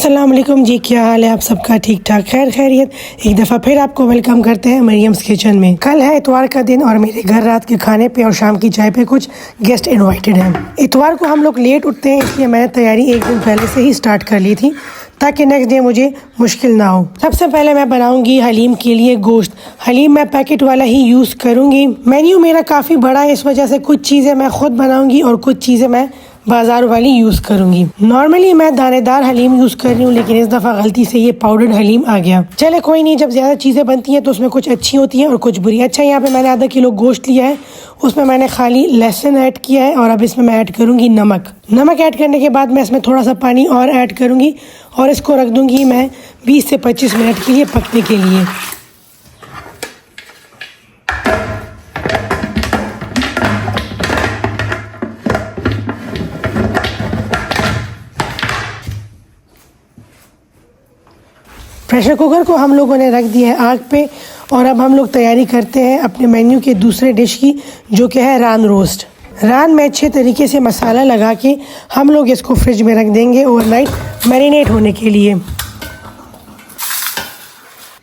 अस्सलाम वालेकुम जी, क्या हाल है आप सबका? ठीक ठाक, खैर खैरियत। एक दफ़ा फिर आपको वेलकम करते हैं मरियम्स किचन में। कल है इतवार का दिन और मेरे घर रात के खाने पे और शाम की चाय पे कुछ गेस्ट इनवाइटेड हैं। इतवार को हम लोग लेट उठते हैं, इसलिए मैंने तैयारी एक दिन पहले से ही स्टार्ट कर ली थी ताकि नेक्स्ट डे मुझे मुश्किल ना हो। सबसे पहले मैं बनाऊंगी हलीम के लिए गोश्त। हलीम मैं पैकेट वाला ही यूज़ करूंगी। मेन्यू मेरा काफ़ी बड़ा है, इस वजह से कुछ चीज़ें मैं खुद बनाऊंगी और कुछ चीज़ें मैं बाजार वाली यूज़ करूंगी। नॉर्मली मैं दानेदार हलीम यूज़ कर रही हूँ, लेकिन इस दफ़ा गलती से ये पाउडर्ड हलीम आ गया। चले कोई नहीं, जब ज़्यादा चीज़ें बनती हैं तो उसमें कुछ अच्छी होती हैं और कुछ बुरी। अच्छा, यहाँ पे मैंने आधा किलो गोश्त लिया है, उसमें मैंने खाली लहसुन ऐड किया है और अब इसमें मैं ऐड करूँगी नमक। नमक ऐड करने के बाद मैं इसमें थोड़ा सा पानी और ऐड करूँगी और इसको रख दूँगी मैं 20 से 25 मिनट के लिए पकने के लिए। प्रेशर कुकर को हम लोगों ने रख दिया है आग पे और अब हम लोग तैयारी करते हैं अपने मेन्यू के दूसरे डिश की, जो कि है रान रोस्ट। रान में अच्छे तरीके से मसाला लगा के हम लोग इसको फ्रिज में रख देंगे ओवरनाइट मैरिनेट होने के लिए।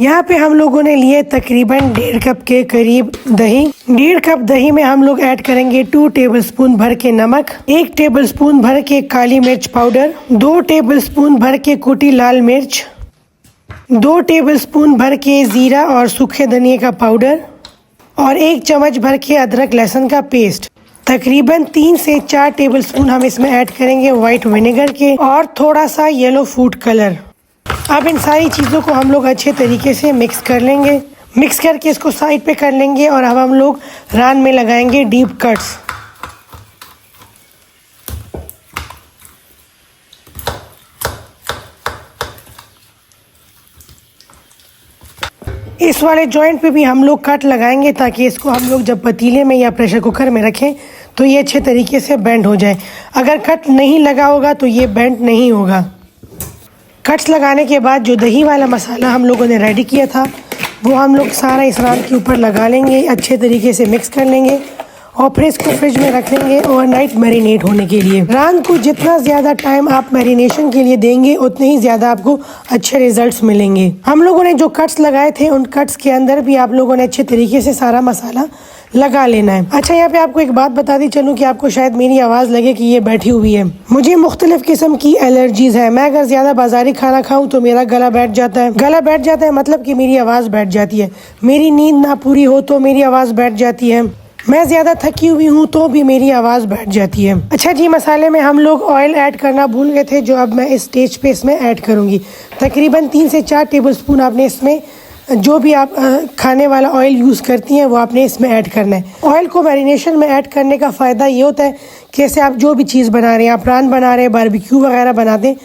यहाँ पे हम लोगों ने लिए तकरीबन 1.5 कप के करीब दही। 1.5 कप दही में हम लोग ऐड करेंगे 2 टेबलस्पून भर के नमक, 1 टेबलस्पून भर के काली मिर्च पाउडर, 2 टेबलस्पून भर के कुटी लाल मिर्च, 2 टेबलस्पून भर के ज़ीरा और सूखे धनिए का पाउडर और 1 चम्मच भर के अदरक लहसुन का पेस्ट। तकरीबन 3 से 4 टेबलस्पून हम इसमें ऐड करेंगे वाइट विनेगर के और थोड़ा सा येलो फूड कलर। अब इन सारी चीज़ों को हम लोग अच्छे तरीके से मिक्स कर लेंगे। मिक्स करके इसको साइड पे कर लेंगे और अब हम लोग रान में लगाएंगे डीप कट्स। इस वाले जॉइंट पे भी हम लोग कट लगाएंगे ताकि इसको हम लोग जब पतीले में या प्रेशर कुकर में रखें तो ये अच्छे तरीके से बेंड हो जाए। अगर कट नहीं लगा होगा तो ये बेंड नहीं होगा। कट्स लगाने के बाद जो दही वाला मसाला हम लोगों ने रेडी किया था वो हम लोग सारा इस रान के ऊपर लगा लेंगे, अच्छे तरीके से मिक्स कर लेंगे और फिर इसको फ्रिज में रख लेंगे ओवरनाइट मैरिनेट होने के लिए। रान को जितना ज़्यादा टाइम आप मैरिनेशन के लिए देंगे उतने ही ज़्यादा आपको अच्छे रिजल्ट्स मिलेंगे। हम लोगों ने जो कट्स लगाए थे उन कट्स के अंदर भी आप लोगों ने अच्छे तरीके से सारा मसाला लगा लेना है। अच्छा, यहाँ पे आपको एक बात बताती चलूँ कि आपको शायद मेरी आवाज़ लगे कि ये बैठी हुई है। मुझे मुख्तलिफ किस्म की एलर्जीज़ है। मैं अगर ज़्यादा बाजारी खाना खाऊँ तो मेरा गला बैठ जाता है। गला बैठ जाता है मतलब कि मेरी आवाज़ बैठ जाती है। मेरी नींद ना पूरी हो तो मेरी आवाज़ बैठ जाती है। मैं ज़्यादा थकी हुई हूँ तो भी मेरी आवाज़ बैठ जाती है। अच्छा जी, मसाले में हम लोग ऑयल ऐड करना भूल गए थे, जो अब मैं इस स्टेज पे इसमें ऐड करूँगी। तकरीबन 3 से 4 टेबलस्पून आपने इसमें जो भी आप खाने वाला ऑयल यूज़ करती हैं वो आपने इसमें ऐड करना है। ऑयल को मैरिनेशन में ऐड करने का फ़ायदा ये होता है कि ऐसे आप जो भी चीज़ बना रहे हैं, आप प्रान बना रहे हैं, बारबेक्यू वगैरह बना दें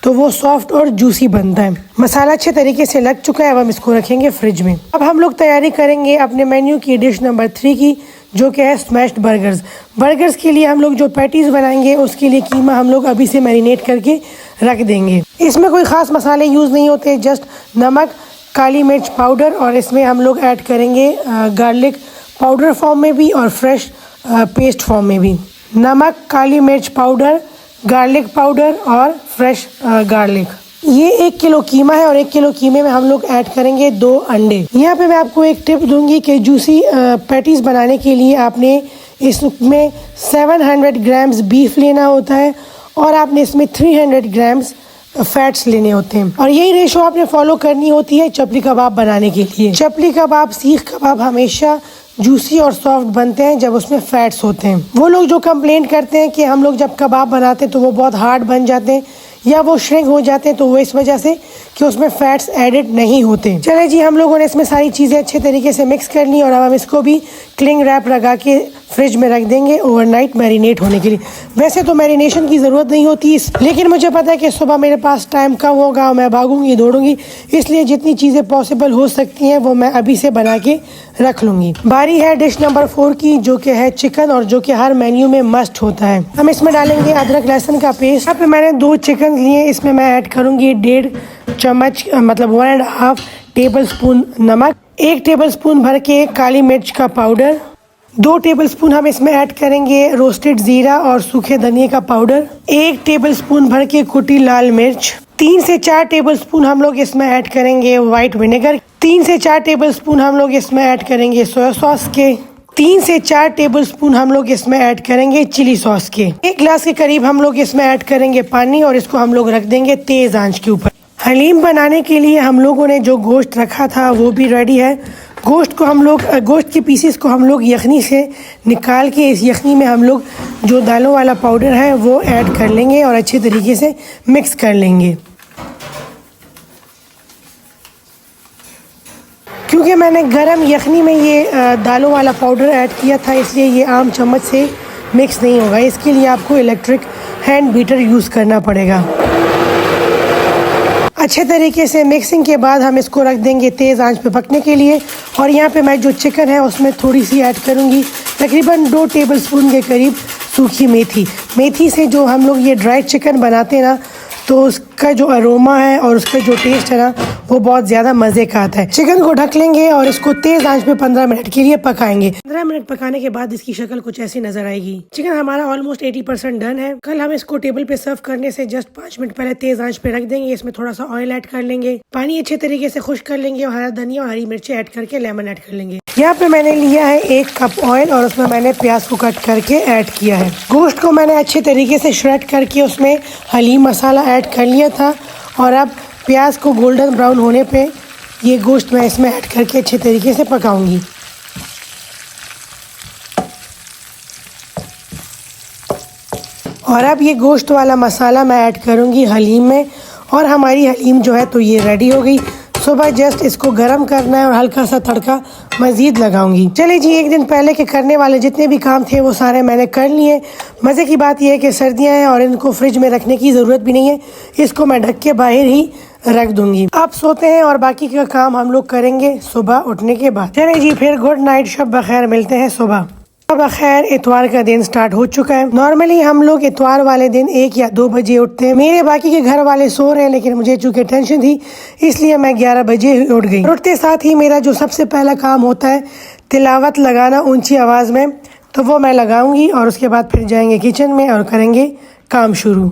तो वो सॉफ्ट और जूसी बनता है। मसाला अच्छे तरीके से लग चुका है, अब हम इसको रखेंगे फ्रिज में। अब हम लोग तैयारी करेंगे अपने मेन्यू की डिश नंबर 3 की, जो कि है स्मैश्ड बर्गर्स। बर्गर्स के लिए हम लोग जो पैटीज़ बनाएंगे उसके लिए कीमा हम लोग अभी से मैरिनेट करके रख देंगे। इसमें कोई ख़ास मसाले यूज़ नहीं होते, जस्ट नमक, काली मिर्च पाउडर और इसमें हम लोग ऐड करेंगे गार्लिक पाउडर फॉर्म में भी और फ्रेश पेस्ट फॉर्म में भी। नमक, काली मिर्च पाउडर, गार्लिक पाउडर और फ्रेश गार्लिक। ये 1 किलो कीमा है और 1 किलो कीमे में हम लोग ऐड करेंगे 2 अंडे। यहाँ पे मैं आपको एक टिप दूंगी कि जूसी पैटीज़ बनाने के लिए आपने इसमें 700 ग्राम्स बीफ लेना होता है और आपने इसमें 300 ग्राम्स फैट्स लेने होते हैं और यही रेशो आपने फॉलो करनी होती है चपली कबाब बनाने के लिए। चपली कबाब, सीख कबाब हमेशा जूसी और सॉफ्ट बनते हैं जब उसमें फैट्स होते हैं। वो लोग जो कंप्लेंट करते हैं कि हम लोग जब कबाब बनाते हैं तो वो बहुत हार्ड बन जाते हैं या वो श्रिंक हो जाते हैं, तो वो इस वजह से कि उसमें फैट्स एडिड नहीं होते। चले जी, हम लोगों ने इसमें सारी चीज़ें अच्छे तरीके से मिक्स कर ली और अब हम इसको भी क्लिंग रैप लगा के फ्रिज में रख देंगे ओवरनाइट मैरिनेट होने के लिए। वैसे तो मैरिनेशन की ज़रूरत नहीं होती, लेकिन मुझे पता है कि सुबह मेरे पास टाइम कम होगा, मैं भागूंगी दौड़ूंगी, इसलिए जितनी चीज़ें पॉसिबल हो सकती हैं वो मैं अभी से बना के रख लूँगी। बारी है डिश नंबर 4 की, जो कि है चिकन और जो कि हर मेन्यू में मस्ट होता है। हम इसमें डालेंगे अदरक लहसुन का पेस्ट। यहाँ पे मैंने 2 चिकन लिए, इसमें मैं ऐड करूँगी 1.5 चम्मच मतलब 1.5 टेबलस्पून नमक, 1 टेबलस्पून भर के काली मिर्च का पाउडर, 2 टेबलस्पून हम इसमें ऐड करेंगे रोस्टेड ज़ीरा और सूखे धनिए का पाउडर, 1 टेबलस्पून भर के कुटी लाल मिर्च, 3 से 4 टेबलस्पून हम लोग इसमें ऐड करेंगे वाइट विनेगर। 3 से 4 टेबलस्पून हम लोग इसमें ऐड करेंगे सोया सॉस के। 3 से 4 टेबलस्पून हम लोग इसमें ऐड करेंगे चिली सॉस के। 1 गिलास के करीब हम लोग इसमें ऐड करेंगे पानी और इसको हम लोग रख देंगे तेज आंच के ऊपर। हलीम बनाने के लिए हम लोगों ने जो गोश्त रखा था वो भी रेडी है। गोश्त के पीसेस को हम लोग यखनी से निकाल के इस यखनी में हम लोग जो दालों वाला पाउडर है वो ऐड कर लेंगे और अच्छे तरीके से मिक्स कर लेंगे। क्योंकि मैंने गरम यखनी में ये दालों वाला पाउडर ऐड किया था, इसलिए ये आम चम्मच से मिक्स नहीं होगा। इसके लिए आपको इलेक्ट्रिक हैंड बीटर यूज़ करना पड़ेगा। अच्छे तरीके से मिक्सिंग के बाद हम इसको रख देंगे तेज़ आंच पे पकने के लिए। और यहाँ पे मैं जो चिकन है उसमें थोड़ी सी ऐड करूँगी, तकरीबन 2 टेबलस्पून के करीब सूखी मेथी। मेथी से जो हम लोग ये ड्राई चिकन बनाते हैं ना, तो उसका जो अरोमा है और उसका जो टेस्ट है ना, वो बहुत ज़्यादा मज़े का आता है। चिकन को ढक लेंगे और इसको तेज़ आंच पे 15 मिनट के लिए पकाएंगे। 15 मिनट पकाने के बाद इसकी शक्ल कुछ ऐसी नजर आएगी। चिकन हमारा ऑलमोस्ट 80% डन है। कल हम इसको टेबल पे सर्व करने से जस्ट 5 मिनट पहले तेज़ आंच पे रख देंगे। इसमें थोड़ा सा ऑयल ऐड कर लेंगे, पानी अच्छे तरीके से खुश्क कर लेंगे और हरा धनिया और हरी मिर्ची ऐड करके लेमन ऐड कर लेंगे। यहाँ पे मैंने लिया है 1 कप ऑयल और उसमें मैंने प्याज को कट करके ऐड किया है। गोश्त को मैंने अच्छे तरीके से श्रेड करके उसमें हलीम मसाला ऐड कर लिया था और अब प्याज को गोल्डन ब्राउन होने पे ये गोश्त मैं इसमें ऐड करके अच्छे तरीके से पकाऊंगी। और अब ये गोश्त वाला मसाला मैं ऐड करूंगी हलीम में और हमारी हलीम जो है तो ये रेडी हो गई। सुबह जस्ट इसको गर्म करना है और हल्का सा तड़का मज़ीद लगाऊंगी। चलिए जी, एक दिन पहले के करने वाले जितने भी काम थे वो सारे मैंने कर लिए। मज़े की बात यह है कि सर्दियां हैं और इनको फ्रिज में रखने की ज़रूरत भी नहीं है। इसको मैं ढक के बाहर ही रख दूंगी। आप सोते हैं और बाकी का काम हम लोग करेंगे सुबह उठने के बाद। चलिए जी, फिर गुड नाइट, शब बखैर, मिलते हैं सुबह। बखैर, इतवार का दिन स्टार्ट हो चुका है। नॉर्मली हम लोग इतवार वाले दिन 1 या 2 बजे उठते हैं। मेरे बाकी के घर वाले सो रहे हैं, लेकिन मुझे चूंकि टेंशन थी इसलिए मैं 11 बजे उठ गई। उठते साथ ही मेरा जो सबसे पहला काम होता है तिलावत लगाना ऊंची आवाज़ में, तो वो मैं लगाऊंगी और उसके बाद फिर जाएंगे किचन में और करेंगे काम शुरू।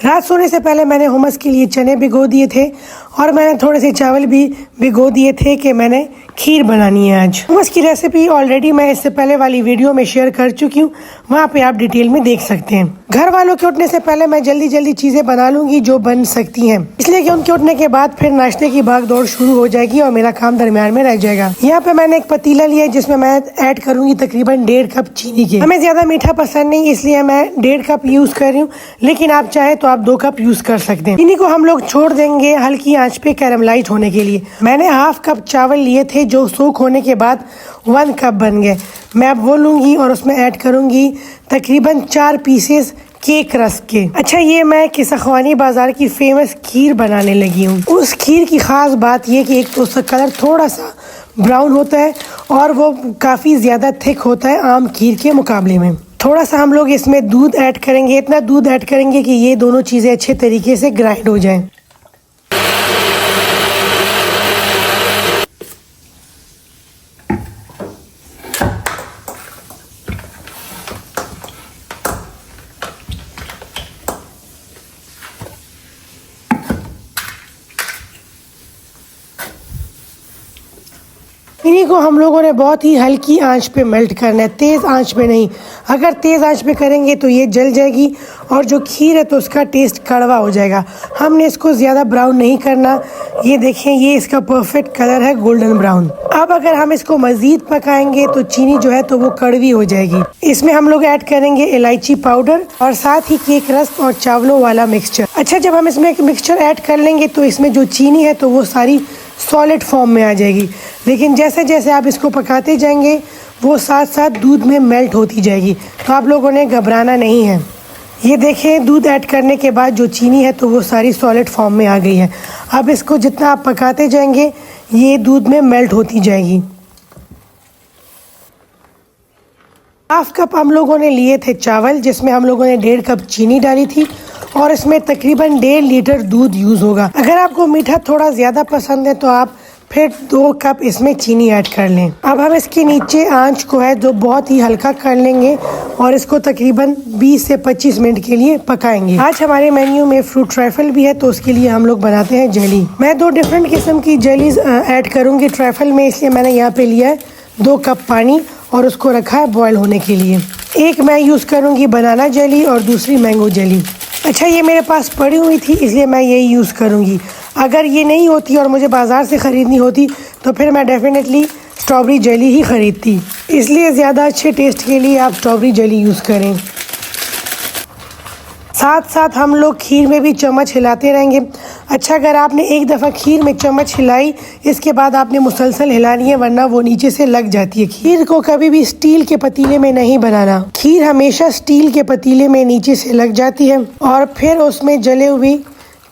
रात सोने से पहले मैंने हुमस के लिए चने भिगो दिए थे और मैंने थोड़े से चावल भी भिगो दिए थे कि मैंने खीर बनानी है आज। हुमस की रेसिपी ऑलरेडी मैं इससे पहले वाली वीडियो में शेयर कर चुकी हूँ, वहाँ पे आप डिटेल में देख सकते हैं। घर वालों के उठने से पहले मैं जल्दी जल्दी चीज़ें बना लूँगी जो बन सकती हैं, इसलिए कि उनके उठने के बाद फिर नाश्ते की भाग दौड़ शुरू हो जाएगी और मेरा काम दरमियान में रह जाएगा। यहाँ पे मैंने एक पतीला लिया जिसमें मैं ऐड करूँगी तकरीबन 1.5 कप चीनी के। हमें ज़्यादा मीठा पसंद नहीं, इसलिए मैं 1.5 कप यूज़ कर रही हूँ, लेकिन आप चाहे तो आप 2 कप यूज़ कर सकते हैं। चीनी को हम लोग छोड़ देंगे हल्की आंच पे कैरमलाइज होने के लिए। मैंने 1/2 कप चावल लिए थे जो सोख होने के बाद 1 कप बन गए। मैं अब वो लूँगी और उसमें ऐड करूँगी तकरीबन 4 पीसेस केक रस्क के। अच्छा, ये मैं किसखवानी बाजार की फेमस खीर बनाने लगी हूँ। उस खीर की खास बात ये कि एक तो उसका कलर थोड़ा सा ब्राउन होता है और वो काफ़ी ज़्यादा थिक होता है आम खीर के मुकाबले में। थोड़ा सा हम लोग इसमें दूध ऐड करेंगे, इतना दूध ऐड करेंगे कि ये दोनों चीज़ें अच्छे तरीके से ग्राइंड हो जाएं। इन्हीं को हम लोगों ने बहुत ही हल्की आंच पे मेल्ट करना है, तेज़ आंच पे नहीं। अगर तेज़ आंच पे करेंगे तो ये जल जाएगी और जो खीर है तो उसका टेस्ट कड़वा हो जाएगा। हमने इसको ज़्यादा ब्राउन नहीं करना। ये देखें, ये इसका परफेक्ट कलर है गोल्डन ब्राउन। अब अगर हम इसको मज़ीद पकाएंगे तो चीनी जो है तो वो कड़वी हो जाएगी। इसमें हम लोग ऐड करेंगे इलायची पाउडर और साथ ही केक रस्क और चावलों वाला मिक्सचर। अच्छा, जब हम इसमें मिक्सचर ऐड कर लेंगे तो इसमें जो चीनी है तो वो सारी सॉलिड फॉर्म में आ जाएगी, लेकिन जैसे जैसे आप इसको पकाते जाएंगे वो साथ साथ दूध में मेल्ट होती जाएगी, तो आप लोगों ने घबराना नहीं है। ये देखें, दूध ऐड करने के बाद जो चीनी है तो वो सारी सॉलिड फॉर्म में आ गई है। अब इसको जितना आप पकाते जाएंगे ये दूध में मेल्ट होती जाएगी। हाफ कप हम लोगों ने लिए थे चावल, जिसमें हम लोगों ने 1.5 कप चीनी डाली थी और इसमें तकरीबन 1.5 लीटर दूध यूज़ होगा। अगर आपको मीठा थोड़ा ज़्यादा पसंद है तो आप फिर 2 कप इसमें चीनी ऐड कर लें। अब हम इसके नीचे आंच को है जो बहुत ही हल्का कर लेंगे और इसको तकरीबन 20 से 25 मिनट के लिए पकाएंगे। आज हमारे मेन्यू में फ्रूट ट्रैफल भी है तो उसके लिए हम लोग बनाते हैं जेली। मैं 2 डिफरेंट किस्म की जेलीज ऐड करूँगी ट्रैफल में, इसलिए मैंने यहाँ पे लिया है 2 कप पानी और उसको रखा है बॉयल होने के लिए। एक मैं यूज़ करूँगी बनाना जेली और दूसरी मैंगो जेली। अच्छा, ये मेरे पास पड़ी हुई थी इसलिए मैं यही यूज़ करूँगी। अगर ये नहीं होती और मुझे बाज़ार से ख़रीदनी होती तो फिर मैं डेफिनेटली स्ट्रॉबेरी जेली ही ख़रीदती, इसलिए ज़्यादा अच्छे टेस्ट के लिए आप स्ट्रॉबेरी जेली यूज़ करें। साथ साथ हम लोग खीर में भी चम्मच हिलाते रहेंगे। अच्छा, अगर आपने एक दफ़ा खीर में चम्मच हिलाई, इसके बाद आपने मुसलसल हिलानी है वरना वो नीचे से लग जाती है। खीर को कभी भी स्टील के पतीले में नहीं बनाना। खीर हमेशा स्टील के पतीले में नीचे से लग जाती है और फिर उसमें जले हुए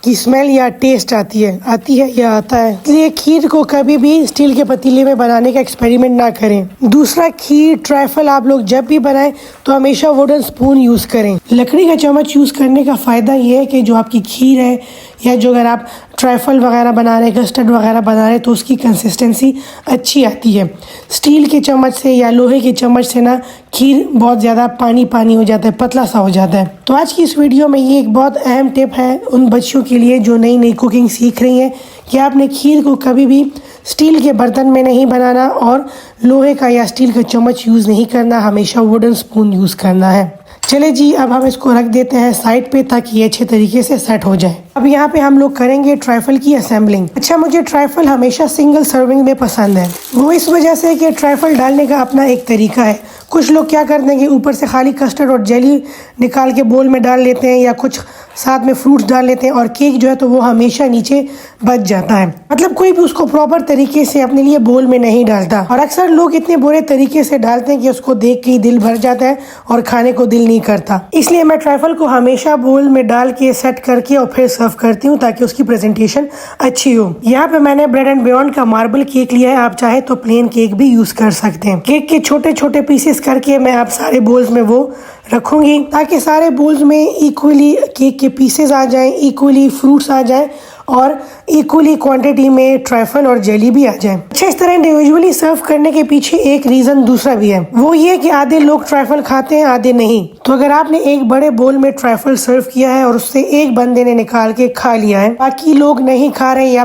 की स्मेल या टेस्ट आती है या आता है। इसलिए खीर को कभी भी स्टील के पतीले में बनाने का एक्सपेरिमेंट ना करें। दूसरा, खीर ट्रैफल आप लोग जब भी बनाएं तो हमेशा वुडन स्पून यूज़ करें। लकड़ी का चम्मच यूज़ करने का फ़ायदा ये है कि जो आपकी खीर है या जो अगर आप ट्रैफल वगैरह बना रहे हैं, कस्टर्ड वगैरह बना रहे हैं तो उसकी कंसिस्टेंसी अच्छी आती है। स्टील के चम्मच से या लोहे के चम्मच से ना खीर बहुत ज़्यादा पानी पानी हो जाता है, पतला सा हो जाता है। तो आज की इस वीडियो में ये एक बहुत अहम टिप है उन बच्चियों के लिए जो नई नई कुकिंग सीख रही हैं कि आपने खीर को कभी भी स्टील के बर्तन में नहीं बनाना और लोहे का या स्टील का चम्मच यूज़ नहीं करना, हमेशा वुडन स्पून यूज़ करना है। चले जी, अब हम इसको रख देते हैं साइड पे ताकि ये अच्छे तरीके से सेट हो जाए। अब यहाँ पे हम लोग करेंगे ट्राइफल की असेंबलिंग। अच्छा, मुझे ट्राइफल हमेशा सिंगल सर्विंग में पसंद है, वो इस वजह से कि ट्राइफल डालने का अपना एक तरीका है। कुछ लोग क्या करते हैं कि ऊपर से खाली कस्टर्ड और जेली निकाल के बोल में डाल लेते हैं या कुछ साथ में फ्रूट्स डाल लेते हैं और केक जो है तो वो हमेशा नीचे बच जाता है। मतलब कोई भी उसको प्रॉपर तरीके से अपने लिए बोल में नहीं डालता और अक्सर लोग इतने बुरे तरीके से डालते हैं कि उसको देख के ही दिल भर जाता है और खाने को दिल नहीं करता। इसलिए मैं ट्राइफल को हमेशा बोल में डाल के सेट करके और फिर सर्व करती हूँ ताकि उसकी प्रेजेंटेशन अच्छी हो। यहाँ पे मैंने ब्रेड एंड बियॉन्ड का मार्बल केक लिया है, आप चाहे तो प्लेन केक भी यूज कर सकते हैं। केक के छोटे छोटे पीसेस करके मैं आप सारे बोल्स में वो रखूंगी ताकि सारे बोल्स में इक्वली केक के पीसेस आ जाएं, इक्वली फ्रूट्स आ जाएं और इक्वली क्वांटिटी में ट्रैफल और जेली भी आ जाए। अच्छा, इस तरह इंडिविजुअली सर्व करने के पीछे एक रीजन दूसरा भी है, वो ये कि आधे लोग ट्रैफल खाते हैं आधे नहीं। तो अगर आपने एक बड़े बोल में ट्रैफल सर्व किया है और उससे एक बंदे ने निकाल के खा लिया है, बाकी लोग नहीं खा रहे या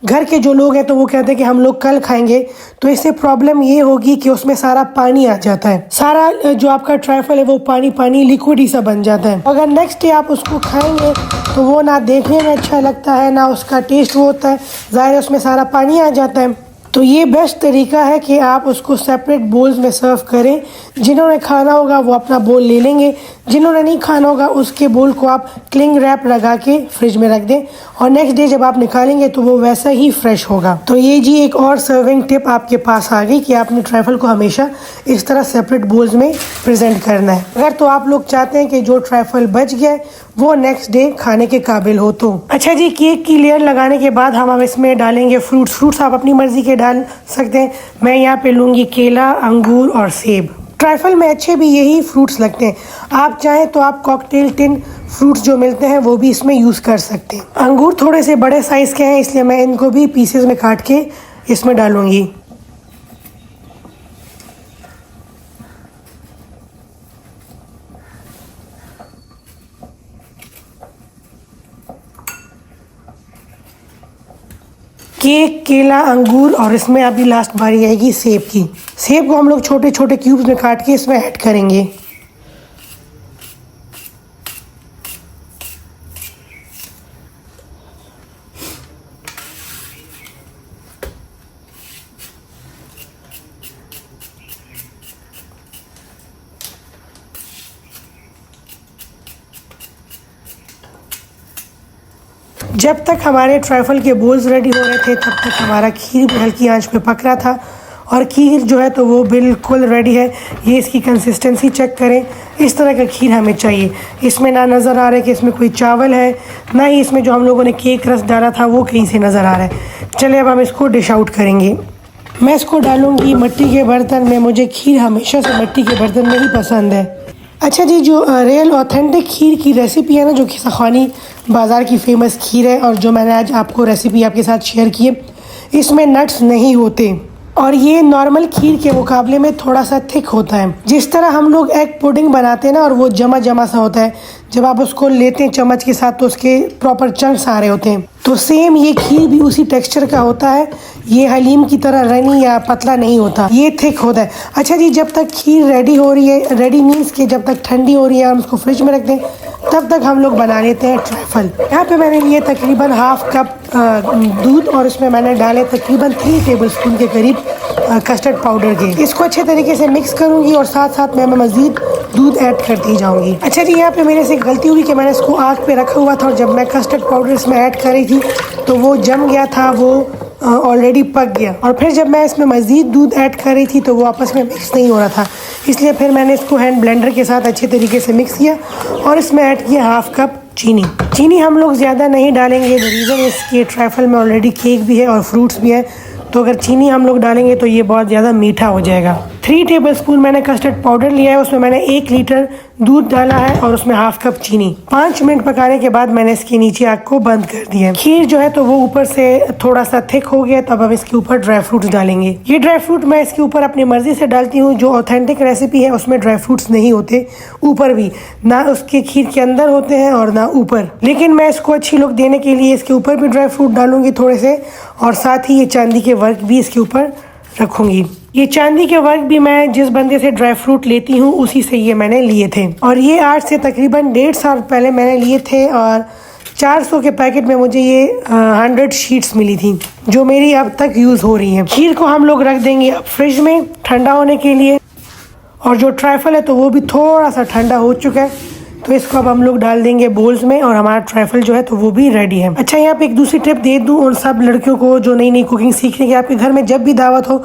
घर के जो लोग हैं तो वो कहते हैं कि हम लोग कल खाएंगे, तो इससे प्रॉब्लम ये होगी कि उसमें सारा पानी आ जाता है। सारा जो आपका ट्रैफल है वो पानी पानी लिक्विड ही सा बन जाता है। अगर नेक्स्ट डे आप उसको खाएंगे तो वो ना देखने में अच्छा लगता है ना उसका टेस्ट वो होता है, ज़ाहिर है उसमें सारा पानी आ जाता है। तो ये बेस्ट तरीका है कि आप उसको सेपरेट बोल्स में सर्व करें। जिन्होंने खाना होगा वो अपना बोल ले लेंगे, जिन्होंने नहीं खाना होगा उसके बोल को आप क्लिंग रैप लगा के फ्रिज में रख दें और नेक्स्ट डे जब आप निकालेंगे तो वो वैसा ही फ्रेश होगा। तो ये जी एक और सर्विंग टिप आपके पास आ गई कि आपने ट्रैफल को हमेशा इस तरह सेपरेट बोल्स में प्रेजेंट करना है। अगर तो आप लोग चाहते हैं कि जो ट्रैफल बच गया वो नेक्स्ट डे खाने के काबिल हो तो। अच्छा जी, केक की लेयर लगाने के बाद हम इसमें डालेंगे फ्रूट्स आप अपनी मर्जी के डाल सकते हैं। मैं यहाँ पे लूँगी केला, अंगूर और सेब। ट्राइफल में अच्छे भी यही फ्रूट्स लगते हैं, आप चाहें तो आप कॉकटेल टिन फ्रूट्स जो मिलते हैं वो भी इसमें यूज़ कर सकते हैं। अंगूर थोड़े से बड़े साइज़ के हैं इसलिए मैं इनको भी पीसेस में काट के इसमें डालूँगी। केक, केला, अंगूर और इसमें अभी लास्ट बारी आएगी सेब की। सेब को हम लोग छोटे छोटे क्यूब्स में काट के इसमें ऐड करेंगे। जब तक हमारे ट्रैफल के बोल्स रेडी हो रहे थे तब तक हमारा खीर भी हल्की आंच पे पक रहा था और खीर जो है तो वो बिल्कुल रेडी है। ये इसकी कंसिस्टेंसी चेक करें, इस तरह का खीर हमें चाहिए। इसमें ना नज़र आ रहा है कि इसमें कोई चावल है, ना ही इसमें जो हम लोगों ने केक रस डाला था वो कहीं से नज़र आ रहा है। चलिए अब हम इसको डिश आउट करेंगे। मैं इसको डालूंगी मिट्टी के बर्तन में। मुझे खीर हमेशा से मिट्टी के बर्तन में ही पसंद है। अच्छा जी, जो रियल ऑथेंटिक खीर की रेसिपी है ना, जो कि सखानी बाज़ार की फ़ेमस खीर है और जो मैंने आज आपको रेसिपी आपके साथ शेयर की है, इसमें नट्स नहीं होते और ये नॉर्मल खीर के मुकाबले में थोड़ा सा थिक होता है। जिस तरह हम लोग एग पुडिंग बनाते हैं ना, और वो जमा जमा सा होता है, जब आप उसको लेते हैं चम्मच के साथ तो उसके प्रॉपर चंक्स आ रहे होते हैं, तो सेम ये खीर भी उसी टेक्सचर का होता है। ये हलीम की तरह रनी या पतला नहीं होता, ये थिक होता है। अच्छा जी, जब तक खीर रेडी हो रही है, रेडी मीन्स के जब तक ठंडी हो रही है, हम उसको फ्रिज में रखते हैं, तब तक हम लोग बना लेते हैं ट्रैफल। यहाँ पे मैंने लिए तकरीबन हाफ कप दूध और इसमें मैंने डाले तकरीबन 3 टेबलस्पून के करीब कस्टर्ड पाउडर के। इसको अच्छे तरीके से मिक्स करूँगी और साथ साथ मैं मज़ीद दूध ऐड करती जाऊँगी। अच्छा जी, यहाँ पे मेरे से गलती हुई कि मैंने इसको आग पे रखा हुआ था और जब मैं कस्टर्ड पाउडर इसमें ऐड कर रही थी तो वो जम गया था, वो ऑलरेडी पक गया। और फिर जब मैं इसमें मज़ीद दूध ऐड कर रही थी तो वो आपस में मिक्स नहीं हो रहा था, इसलिए फिर मैंने इसको हैंड ब्लेंडर के साथ अच्छे तरीके से मिक्स किया और इसमें ऐड किया हाफ कप चीनी। चीनी हम लोग ज़्यादा नहीं डालेंगे, द रीज़न इसके ट्रैफल में ऑलरेडी केक भी है और फ्रूट्स भी है, तो अगर चीनी हम लोग डालेंगे तो ये बहुत ज़्यादा मीठा हो जाएगा। 3 टेबलस्पून मैंने कस्टर्ड पाउडर लिया है, उसमें मैंने 1 लीटर दूध डाला है और उसमें हाफ कप चीनी। 5 मिनट पकाने के बाद मैंने इसके नीचे आग को बंद कर दिया। खीर जो है तो वो ऊपर से थोड़ा सा थिक हो गया, तब हम इसके ऊपर ड्राई फ्रूट्स डालेंगे। ये ड्राई फ्रूट मैं इसके ऊपर अपनी मर्जी से डालती हूँ। जो ऑथेंटिक रेसिपी है उसमें ड्राई फ्रूट्स नहीं होते ऊपर भी, ना उसके खीर के अंदर होते हैं और ना ऊपर, लेकिन मैं इसको अच्छी लुक देने के लिए इसके ऊपर भी ड्राई फ्रूट डालूंगी थोड़े से, और साथ ही ये चांदी के वर्क भी इसके ऊपर रखूंगी। ये चांदी के वर्क भी मैं जिस बंदे से ड्राई फ्रूट लेती हूँ उसी से ये मैंने लिए थे, और ये आज से तकरीबन 1.5 साल पहले मैंने लिए थे और 400 के पैकेट में मुझे ये 100 शीट्स मिली थी, जो मेरी अब तक यूज़ हो रही हैं। खीर को हम लोग रख देंगे अब फ्रिज में ठंडा होने के लिए, और जो ट्राइफल है तो वो भी थोड़ा सा ठंडा हो चुका है, तो इसको अब हम लोग डाल देंगे बोल्स में और हमारा ट्राइफल जो है तो वो भी रेडी है। अच्छा, यहाँ पे एक दूसरी टिप दे दूँ उन सब लड़कियों को जो नई नई कुकिंग सीखने की, आपके घर में जब भी दावत हो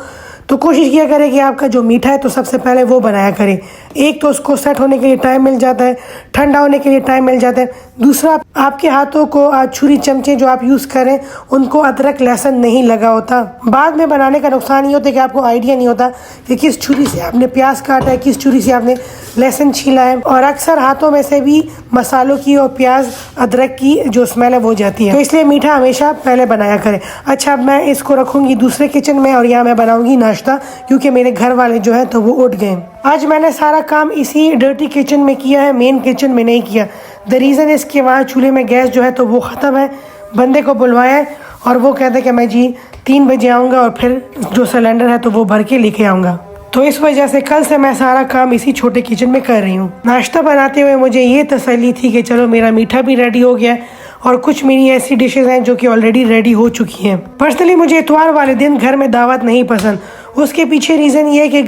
तो कोशिश किया करें कि आपका जो मीठा है तो सबसे पहले वो बनाया करें। एक तो उसको सेट होने के लिए टाइम मिल जाता है, ठंडा होने के लिए टाइम मिल जाता है। दूसरा, आपके हाथों को छुरी चमचे जो आप यूज़ करें उनको अदरक लहसुन नहीं लगा होता। बाद में बनाने का नुकसान ये होता है कि आपको आइडिया नहीं होता कि किस छुरी से आपने प्याज काटा है, किस छुरी से आपने लहसुन छीला है, और अक्सर हाथों में से भी मसालों की और प्याज अदरक की जो स्मेल है वो जाती है, तो इसलिए मीठा हमेशा पहले बनाया करें। अच्छा, अब मैं इसको रखूँगी दूसरे किचन में और यहाँ मैं बनाऊँगी नाश्ता, क्योंकि मेरे घर वाले जो है तो वो उठ गए। आज मैंने सारा काम इसी डर्टी किचन में किया है, मेन किचन में नहीं किया। द रीज़न इसके वहाँ चूल्हे में गैस जो है तो वो ख़त्म है। बंदे को बुलवाया है और वो कहते कि मैं जी 3 बजे आऊँगा और फिर जो सिलेंडर है तो वो भर के लेके आऊँगा, तो इस वजह से कल से मैं सारा काम इसी छोटे किचन में कर रही हूँ। नाश्ता बनाते हुए मुझे ये तसल्ली थी कि चलो मेरा मीठा भी रेडी हो गया और कुछ मेरी ऐसी डिशेज़ हैं जो कि ऑलरेडी रेडी हो चुकी हैं। पर्सनली मुझे इतवार वाले दिन घर में दावत नहीं पसंद। उसके पीछे रीज़न ये है कि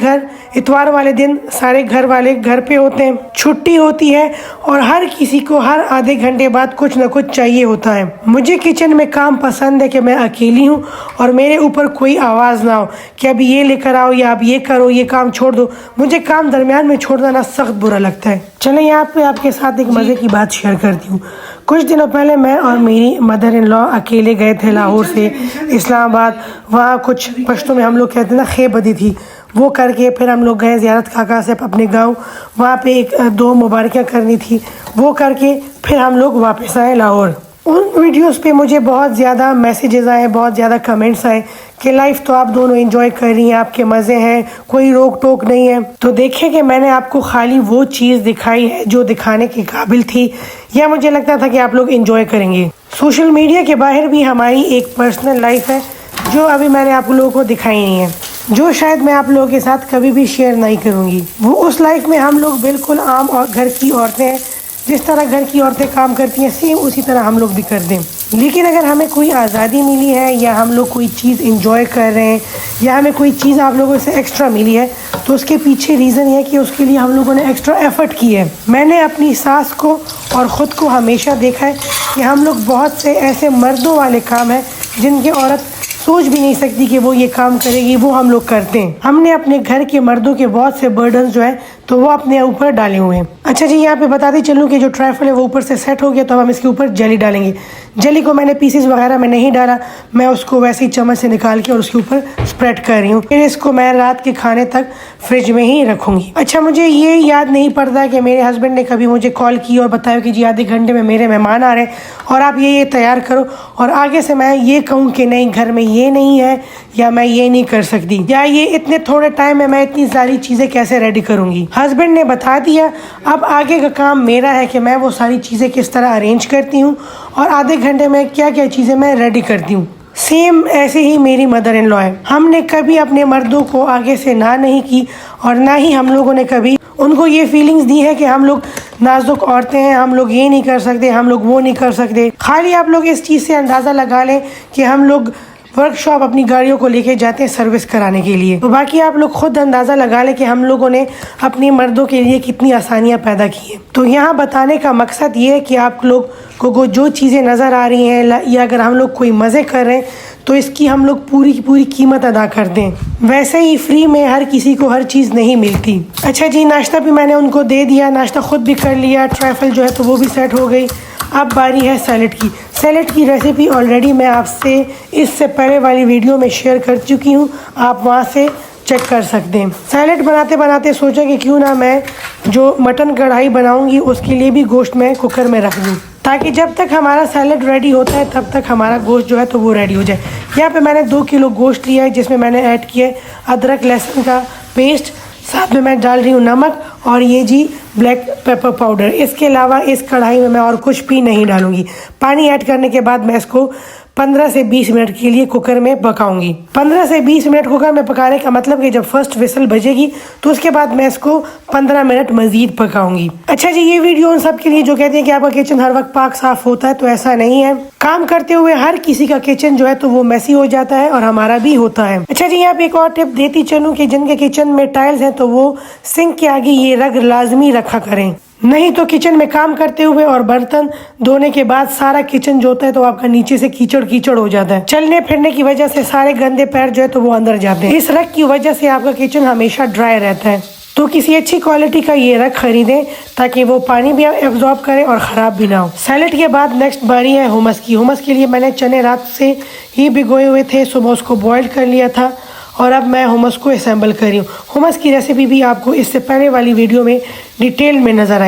इतवार वाले दिन सारे घर वाले घर पे होते हैं, छुट्टी होती है और हर किसी को हर आधे घंटे बाद कुछ ना कुछ चाहिए होता है। मुझे किचन में काम पसंद है कि मैं अकेली हूँ और मेरे ऊपर कोई आवाज़ ना हो कि अब ये लेकर आओ या अब ये करो, ये काम छोड़ दो। मुझे काम दरमियान में छोड़ना ना सख्त बुरा लगता है। चलें, यहाँ पे आपके साथ एक मज़े की बात शेयर करती हूँ। कुछ दिनों पहले मैं और मेरी मदर इन लॉ अकेले गए थे लाहौर से इस्लामाबाद। वहाँ कुछ पश्तो में हम लोग कहते हैं ना खेबदी थी, वो करके फिर हम लोग गए ज़ियारत काका से अपने गांव। वहाँ पे 1-2 मुबारकियाँ करनी थी, वो करके फिर हम लोग वापस आए लाहौर। उन वीडियोस पे मुझे बहुत ज़्यादा मैसेजेस आए, बहुत ज़्यादा कमेंट्स आए कि लाइफ तो आप दोनों एंजॉय कर रही हैं, आपके मज़े हैं, कोई रोक टोक नहीं है। तो देखें कि मैंने आपको खाली वो चीज़ दिखाई है जो दिखाने के काबिल थी, या मुझे लगता था कि आप लोग एंजॉय करेंगे। सोशल मीडिया के बाहर भी हमारी एक पर्सनल लाइफ है जो अभी मैंने आप लोगों को दिखाई नहीं है, जो शायद मैं आप लोगों के साथ कभी भी शेयर नहीं करूँगी। वो उस लाइफ में हम लोग बिल्कुल आम और घर की औरतें हैं, जिस तरह घर की औरतें काम करती हैं सेम उसी तरह हम लोग भी कर दें। लेकिन अगर हमें कोई आज़ादी मिली है या हम लोग कोई चीज़ इंजॉय कर रहे हैं या हमें कोई चीज़ आप लोगों से एक्स्ट्रा मिली है, तो उसके पीछे रीज़न है कि उसके लिए हम लोगों ने एक्स्ट्रा एफ़र्ट की है। मैंने अपनी सास को और ख़ुद को हमेशा देखा है कि हम लोग बहुत से ऐसे मर्दों वाले काम हैं जिनकी औरत सोच भी नहीं सकती कि वो ये काम करेगी, वो हम लोग करते हैं। हमने अपने घर के मर्दों के बहुत से बर्डन्स जो है तो वो अपने ऊपर डाले हुए हैं। अच्छा जी, यहाँ पे बताते चलूँ कि जो ट्राइफल है वो ऊपर से सेट हो गया, तो अब हम इसके ऊपर जेली डालेंगे। जेली को मैंने पीसेस वगैरह में नहीं डाला, मैं उसको वैसे ही चम्मच से निकाल के और उसके ऊपर स्प्रेड कर रही हूँ। फिर इसको मैं रात के खाने तक फ्रिज में ही रखूँगी। अच्छा, मुझे ये याद नहीं पड़ता कि मेरे हस्बैंड ने कभी मुझे कॉल की और बताया कि जी आधे घंटे में मेरे मेहमान आ रहे हैं और आप ये तैयार करो, और आगे से मैं ये कहूँ कि नहीं घर में ये नहीं है या मैं ये नहीं कर सकती, या ये इतने थोड़े टाइम में मैं इतनी सारी चीज़ें कैसे रेडी करूँगी। हस्बैंड ने बता दिया, अब आगे का काम मेरा है कि मैं वो सारी चीज़ें किस तरह अरेंज करती हूँ और आधे घंटे में क्या क्या चीज़ें मैं रेडी करती हूँ। सेम ऐसे ही मेरी मदर इन लॉ है। हमने कभी अपने मर्दों को आगे से ना नहीं की और ना ही हम लोगों ने कभी उनको ये फीलिंग्स दी है कि हम लोग नाजुक औरतें हैं, हम लोग ये नहीं कर सकते, हम लोग वो नहीं कर सकते। खाली आप लोग इस चीज़ से अंदाज़ा लगा लें कि हम लोग वर्कशॉप अपनी गाड़ियों को लेके जाते हैं सर्विस कराने के लिए, तो बाकी आप लोग खुद अंदाज़ा लगा लें कि हम लोगों ने अपने मर्दों के लिए कितनी आसानियाँ पैदा की हैं। तो यहाँ बताने का मकसद ये है कि आप लोग को जो चीज़ें नज़र आ रही हैं या अगर हम लोग कोई मज़े कर रहे हैं तो इसकी हम लोग पूरी की पूरी कीमत अदा कर दें। वैसे ही फ्री में हर किसी को हर चीज़ नहीं मिलती। अच्छा जी, नाश्ता भी मैंने उनको दे दिया, नाश्ता खुद भी कर लिया, ट्राइफल जो है तो वो भी सेट हो गई। अब बारी है सैलेड की। सैलेड की रेसिपी ऑलरेडी मैं आपसे इससे पहले वाली वीडियो में शेयर कर चुकी हूँ, आप वहाँ से चेक कर सकते हैं। सैलेड बनाते बनाते सोचा कि क्यों ना मैं जो मटन कढ़ाई बनाऊंगी उसके लिए भी गोश्त मैं कुकर में रख दूं, ताकि जब तक हमारा सैलेड रेडी होता है तब तक हमारा गोश्त जो है तो वो रेडी हो जाए। यहाँ पे मैंने 2 किलो गोश्त लिया है, जिसमें मैंने ऐड किया है अदरक लहसुन का पेस्ट, साथ में मैं डाल रही हूँ नमक और ये जी ब्लैक पेपर पाउडर। इसके अलावा इस कढ़ाई में मैं और कुछ भी नहीं डालूंगी। पानी ऐड करने के बाद मैं इसको 15 से 20 मिनट के लिए कुकर में पकाऊंगी। 15 से 20 मिनट कुकर में पकाने का मतलब कि जब फर्स्ट विसल बजेगी तो उसके बाद मैं इसको 15 मिनट मजीद पकाऊंगी। अच्छा जी, ये वीडियो उन सब के लिए जो कहते हैं कि आपका किचन हर वक्त पाक साफ होता है, तो ऐसा नहीं है। काम करते हुए हर किसी का किचन जो है तो वो मैसी हो जाता है और हमारा भी होता है। अच्छा जी, यहाँ पे एक और टिप देती चलूँ कि जिनके किचन में टाइल्स हैं तो वो सिंक के आगे ये रग लाजमी रखा करें, नहीं तो किचन में काम करते हुए और बर्तन धोने के बाद सारा किचन जो होता है तो आपका नीचे से कीचड़ कीचड़ हो जाता है। चलने फिरने की वजह से सारे गंदे पैर जो है तो वो अंदर जाते हैं। इस रग की वजह से आपका किचन हमेशा ड्राई रहता है। तो किसी अच्छी क्वालिटी का ये रग खरीदें ताकि वो पानी भी एब्जॉर्ब करे और ख़राब भी ना हो। सैलेड के बाद नेक्स्ट बारी है हुमस की। हुमस के लिए मैंने चने रात से ही भिगोए हुए थे, सुबह उसको बॉयल कर लिया था और अब मैं हुमस को असेंबल कर रही हूँ। हुमस की रेसिपी भी आपको इससे पहले वाली वीडियो में डिटेल में नज़र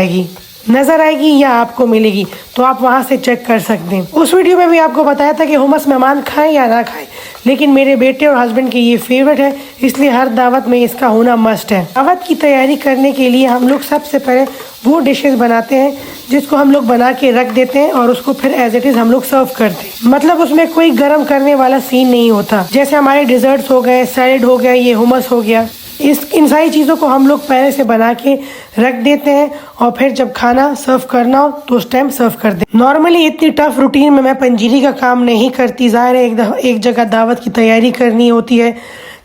आएगी या आपको मिलेगी, तो आप वहाँ से चेक कर सकते हैं। उस वीडियो में भी आपको बताया था कि हुमस मेहमान खाएं या ना खाएं, लेकिन मेरे बेटे और हस्बैंड के ये फेवरेट है, इसलिए हर दावत में इसका होना मस्ट है। दावत की तैयारी करने के लिए हम लोग सबसे पहले वो डिशेस बनाते हैं जिसको हम लोग बना के रख देते हैं और उसको फिर एज इट इज़ हम लोग सर्व करते हैं। मतलब उसमें कोई गर्म करने वाला सीन नहीं होता। जैसे हमारे डिजर्ट्स हो गए, सैलेड हो गया, ये हुमस हो गया, इन सारी चीज़ों को हम लोग पहले से बना के रख देते हैं और फिर जब खाना सर्व करना हो तो उस टाइम सर्व कर दें। नॉर्मली इतनी टफ रूटीन में मैं पंजीरी का काम नहीं करती। ज़ाहिर है एक जगह दावत की तैयारी करनी होती है,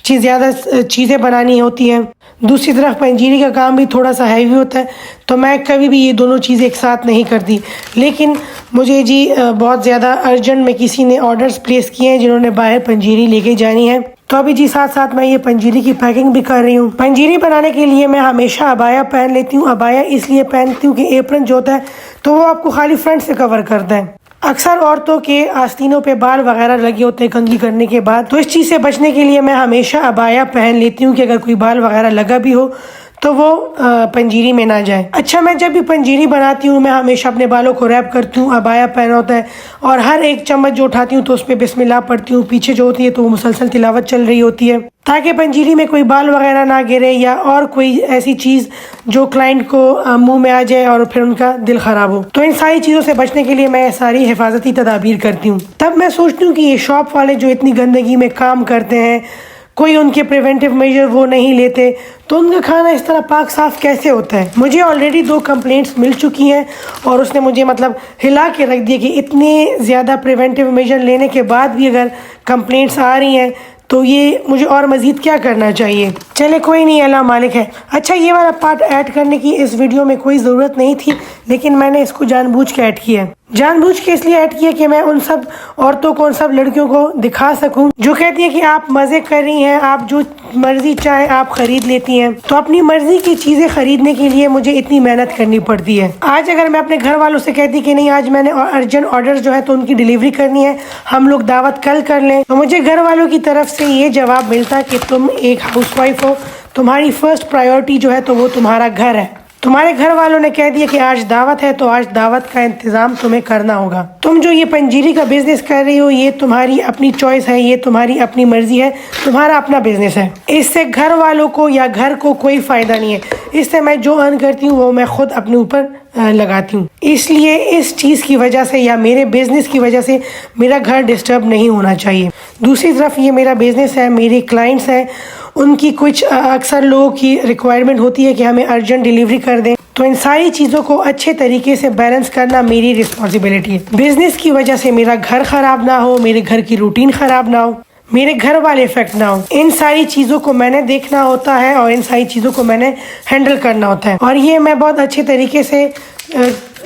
ज़्यादा चीज़ें बनानी होती हैं, दूसरी तरफ पंजीरी का काम भी थोड़ा सा हैवी होता है, तो मैं कभी भी ये दोनों चीज़ें एक साथ नहीं करती। लेकिन मुझे जी बहुत ज़्यादा अर्जेंट में किसी ने ऑर्डर्स प्लेस किए हैं जिन्होंने बाहर पंजीरी लेके जानी है, तो अभी जी साथ साथ मैं ये पंजीरी की पैकिंग भी कर रही हूँ। पंजीरी बनाने के लिए मैं हमेशा अबाया पहन लेती हूँ। अबाया इसलिए पहनती हूँ कि एप्रन जो होता है तो वो आपको खाली फ्रंट से कवर करता है। अक्सर औरतों के आस्तीनों पे बाल वगैरह लगे होते हैं कंघी करने के बाद, तो इस चीज़ से बचने के लिए मैं हमेशा अबाया पहन लेती हूँ कि अगर कोई बाल वगैरह लगा भी हो तो वो पंजीरी में ना जाए। अच्छा, मैं जब भी पंजीरी बनाती हूँ मैं हमेशा अपने बालों को रैप करती हूँ, अबाया पहना होता है और हर एक चम्मच जो उठाती हूँ तो उस पर बिस्मिल्लाह पढ़ती हूँ। पीछे जो होती है तो वो मुसलसल तिलावत चल रही होती है ताकि पंजीरी में कोई बाल वगैरह ना गिरे या और कोई ऐसी चीज़ जो क्लाइंट को मुंह में आ जाए और फिर उनका दिल ख़राब हो। तो इन सारी चीज़ों से बचने के लिए मैं सारी हिफाजती तदाबीर करती हूँ। तब मैं सोचती हूँ कि ये शॉप वाले जो इतनी गंदगी में काम करते हैं, कोई उनके प्रिवेंटिव मेजर वो नहीं लेते, तो उनका खाना इस तरह पाक साफ कैसे होता है। मुझे ऑलरेडी 2 कंप्लेंट्स मिल चुकी हैं और उसने मुझे मतलब हिला के रख दिया कि इतने ज़्यादा प्रिवेंटिव मेजर लेने के बाद भी अगर कंप्लेंट्स आ रही हैं तो ये मुझे और मज़ीद क्या करना चाहिए। चले कोई नहीं, अल्लाह मालिक है। अच्छा, ये वाला पार्ट ऐड करने की इस वीडियो में कोई ज़रूरत नहीं थी, लेकिन मैंने इसको जानबूझ के ऐड किया है। जानबूझ के इसलिए ऐड किया कि मैं उन सब औरतों को, उन सब लड़कियों को दिखा सकूं जो कहती है कि आप मजे कर रही हैं, आप जो मर्जी चाहे आप खरीद लेती हैं। तो अपनी मर्जी की चीजें खरीदने के लिए मुझे इतनी मेहनत करनी पड़ती है। आज अगर मैं अपने घर वालों से कहती कि नहीं आज मैंने अर्जेंट ऑर्डर जो है तो उनकी डिलीवरी करनी है, हम लोग दावत कल कर लें, तो मुझे घर वालों की तरफ से ये जवाब मिलता कि तुम एक हाउसवाइफ हो, तुम्हारी फर्स्ट प्रायोरिटी जो है तो वो तुम्हारा घर है। तुम्हारे घर वालों ने कह दिया कि आज दावत है तो आज दावत का इंतजाम तुम्हें करना होगा। तुम जो ये पंजीरी का बिजनेस कर रही हो ये तुम्हारी अपनी चॉइस है, ये तुम्हारी अपनी मर्जी है, तुम्हारा अपना बिजनेस है। इससे घर वालों को या घर को कोई फायदा नहीं है। इससे मैं जो अर्न करती हूँ वो मैं खुद अपने ऊपर लगाती हूँ। इसलिए इस चीज़ की वजह से या मेरे बिजनेस की वजह से मेरा घर डिस्टर्ब नहीं होना चाहिए। दूसरी तरफ ये मेरा बिजनेस है, मेरे क्लाइंट्स हैं, उनकी कुछ अक्सर लोगों की रिक्वायरमेंट होती है कि हमें अर्जेंट डिलीवरी कर दें। तो इन सारी चीज़ों को अच्छे तरीके से बैलेंस करना मेरी रिस्पॉन्सिबिलिटी है। बिजनेस की वजह से मेरा घर ख़राब ना हो, मेरे घर की रूटीन ख़राब ना हो, मेरे घर वाले इफेक्ट ना हो, इन सारी चीज़ों को मैंने देखना होता है और इन सारी चीज़ों को मैंने हैंडल करना होता है। और ये मैं बहुत अच्छे तरीके से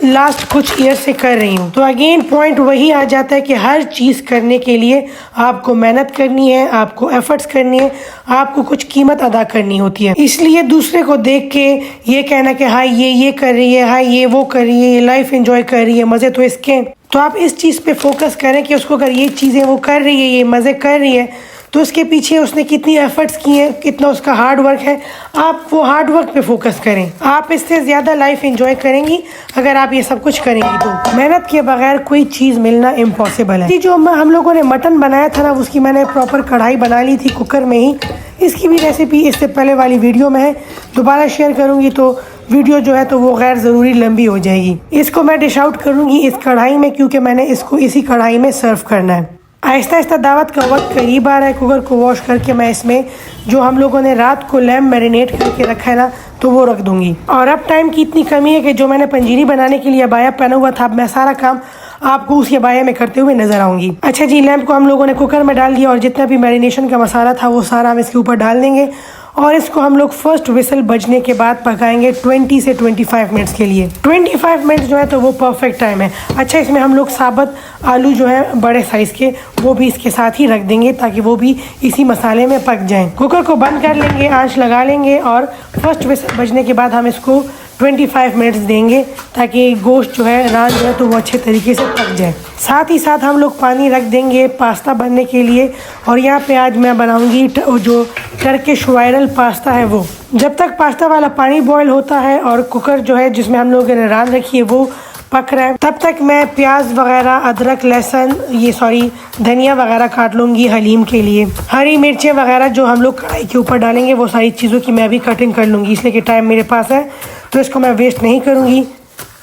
लास्ट कुछ ईयर से कर रही हूँ। तो अगेन पॉइंट वही आ जाता है कि हर चीज़ करने के लिए आपको मेहनत करनी है, आपको एफर्ट्स करनी है, आपको कुछ कीमत अदा करनी होती है। इसलिए दूसरे को देख के ये कहना कि हाँ ये कर रही है, हाँ ये वो कर रही है, ये लाइफ एंजॉय कर रही है, मज़े तो इसके, तो आप इस चीज़ पे फोकस करें कि उसको अगर ये चीज़ें वो कर रही है, ये मज़े कर रही है, तो उसके पीछे उसने कितनी एफर्ट्स की हैं, कितना उसका हार्ड वर्क है, आप वो हार्ड वर्क पे फोकस करें। आप इससे ज़्यादा लाइफ एंजॉय करेंगी अगर आप ये सब कुछ करेंगी। तो मेहनत के बगैर कोई चीज़ मिलना इम्पॉसिबल है। जो हम लोगों ने मटन बनाया था ना, उसकी मैंने प्रॉपर कढ़ाई बना ली थी कुकर में ही। इसकी भी रेसिपी इससे पहले वाली वीडियो में है, दोबारा शेयर करूँगी तो वीडियो जो है तो वो गैर ज़रूरी लंबी हो जाएगी। इसको मैं डिश आउट करूँगी इस कढ़ाई में, क्योंकि मैंने इसको इसी कढ़ाई में सर्व करना है। आहिस्ता आहिस्ता दावत का वक्त करीब आ रहा है। कुकर को वॉश करके मैं इसमें जो हम लोगों ने रात को लैम्ब मैरिनेट करके रखा है ना, तो वो रख दूंगी। और अब टाइम की इतनी कमी है कि जो मैंने पंजीरी बनाने के लिए अबाया पहना हुआ था, अब मैं सारा काम आपको उस अबाया में करते हुए नजर आऊंगी। अच्छा जी, लैम्ब को हम लोगों ने कुकर में डाल दिया और जितना भी मैरिनेशन का मसाला था वो सारा हम इसके ऊपर डाल देंगे और इसको हम लोग फर्स्ट विसल बजने के बाद पकाएंगे 20 से 25 मिनट्स के लिए। 25 मिनट्स जो है तो वो परफेक्ट टाइम है। अच्छा, इसमें हम लोग साबुत आलू जो है बड़े साइज़ के वो भी इसके साथ ही रख देंगे ताकि वो भी इसी मसाले में पक जाएं। कुकर को बंद कर लेंगे, आंच लगा लेंगे और फर्स्ट विसल बजने के बाद हम इसको 25 मिनट्स देंगे ताकि गोश्त जो है, रान जो है तो वो अच्छे तरीके से पक जाए। साथ ही साथ हम लोग पानी रख देंगे पास्ता बनने के लिए। और यहाँ पे आज मैं बनाऊंगी जो टर्किश वायरल पास्ता है वो। जब तक पास्ता वाला पानी बॉयल होता है और कुकर जो है जिसमें हम लोगों ने रान रखी है वो पक रहा है, तब तक मैं प्याज वगैरह, अदरक, लहसुन, धनिया वगैरह काट लूँगी हलीम के लिए। हरी मिर्चें वगैरह जो हम लोग कढ़ाई के ऊपर डालेंगे वो सारी चीज़ों की मैं अभी कटिंग कर लूँगी, इसलिए कि टाइम मेरे पास है तो इसको मैं वेस्ट नहीं करूँगी।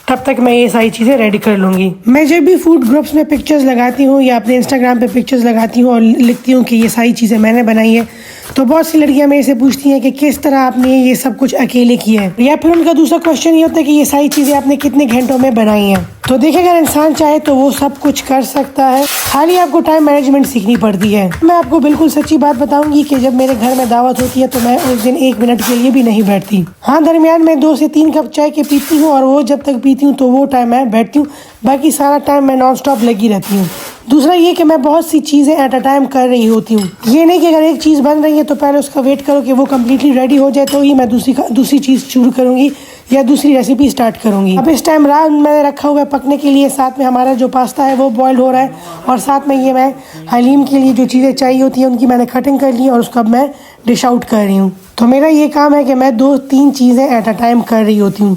तब तक मैं ये सारी चीज़ें रेडी कर लूँगी। मैं जब भी फूड ग्रुप्स में पिक्चर्स लगाती हूँ या अपने इंस्टाग्राम पे पिक्चर्स लगाती हूँ और लिखती हूँ कि ये सारी चीज़ें मैंने बनाई है, तो बहुत सी लड़कियां मेरे से पूछती हैं कि किस तरह आपने ये सब कुछ अकेले किया है, या फिर उनका दूसरा क्वेश्चन ये होता है कि ये सारी चीज़ें आपने कितने घंटों में बनाई हैं। तो देखिए, अगर इंसान चाहे तो वो सब कुछ कर सकता है, खाली आपको टाइम मैनेजमेंट सीखनी पड़ती है। मैं आपको बिल्कुल सच्ची बात बताऊंगी कि जब मेरे घर में दावत होती है तो मैं उस दिन 1 मिनट के लिए भी नहीं बैठती। हाँ, दरमियान में 2 से 3 कप चाय के पीती हूँ और वो जब तक पीती हूँ तो वो टाइम मैं बैठती हूँ, बाकी सारा टाइम मैं नॉन स्टॉप लगी रहती हूँ। दूसरा ये कि मैं बहुत सी चीज़ें एट अ टाइम कर रही होती हूँ। ये नहीं कि अगर एक चीज़ बन रही है तो पहले उसका वेट करो कि वो कम्प्लीटली रेडी हो जाए तो ही मैं दूसरी चीज़ शुरू करूँगी या दूसरी रेसिपी स्टार्ट करूँगी। अब इस टाइम रात मैंने रखा हुआ है पकने के लिए, साथ में हमारा जो पास्ता है वो बॉयल हो रहा है और साथ में ये मैं हलीम के लिए जो चीज़ें चाहिए होती हैं उनकी मैंने कटिंग कर ली और उसको अब मैं डिश आउट कर रही हूँ। तो मेरा ये काम है कि मैं 2-3 चीज़ें एट अ टाइम कर रही होती हूँ।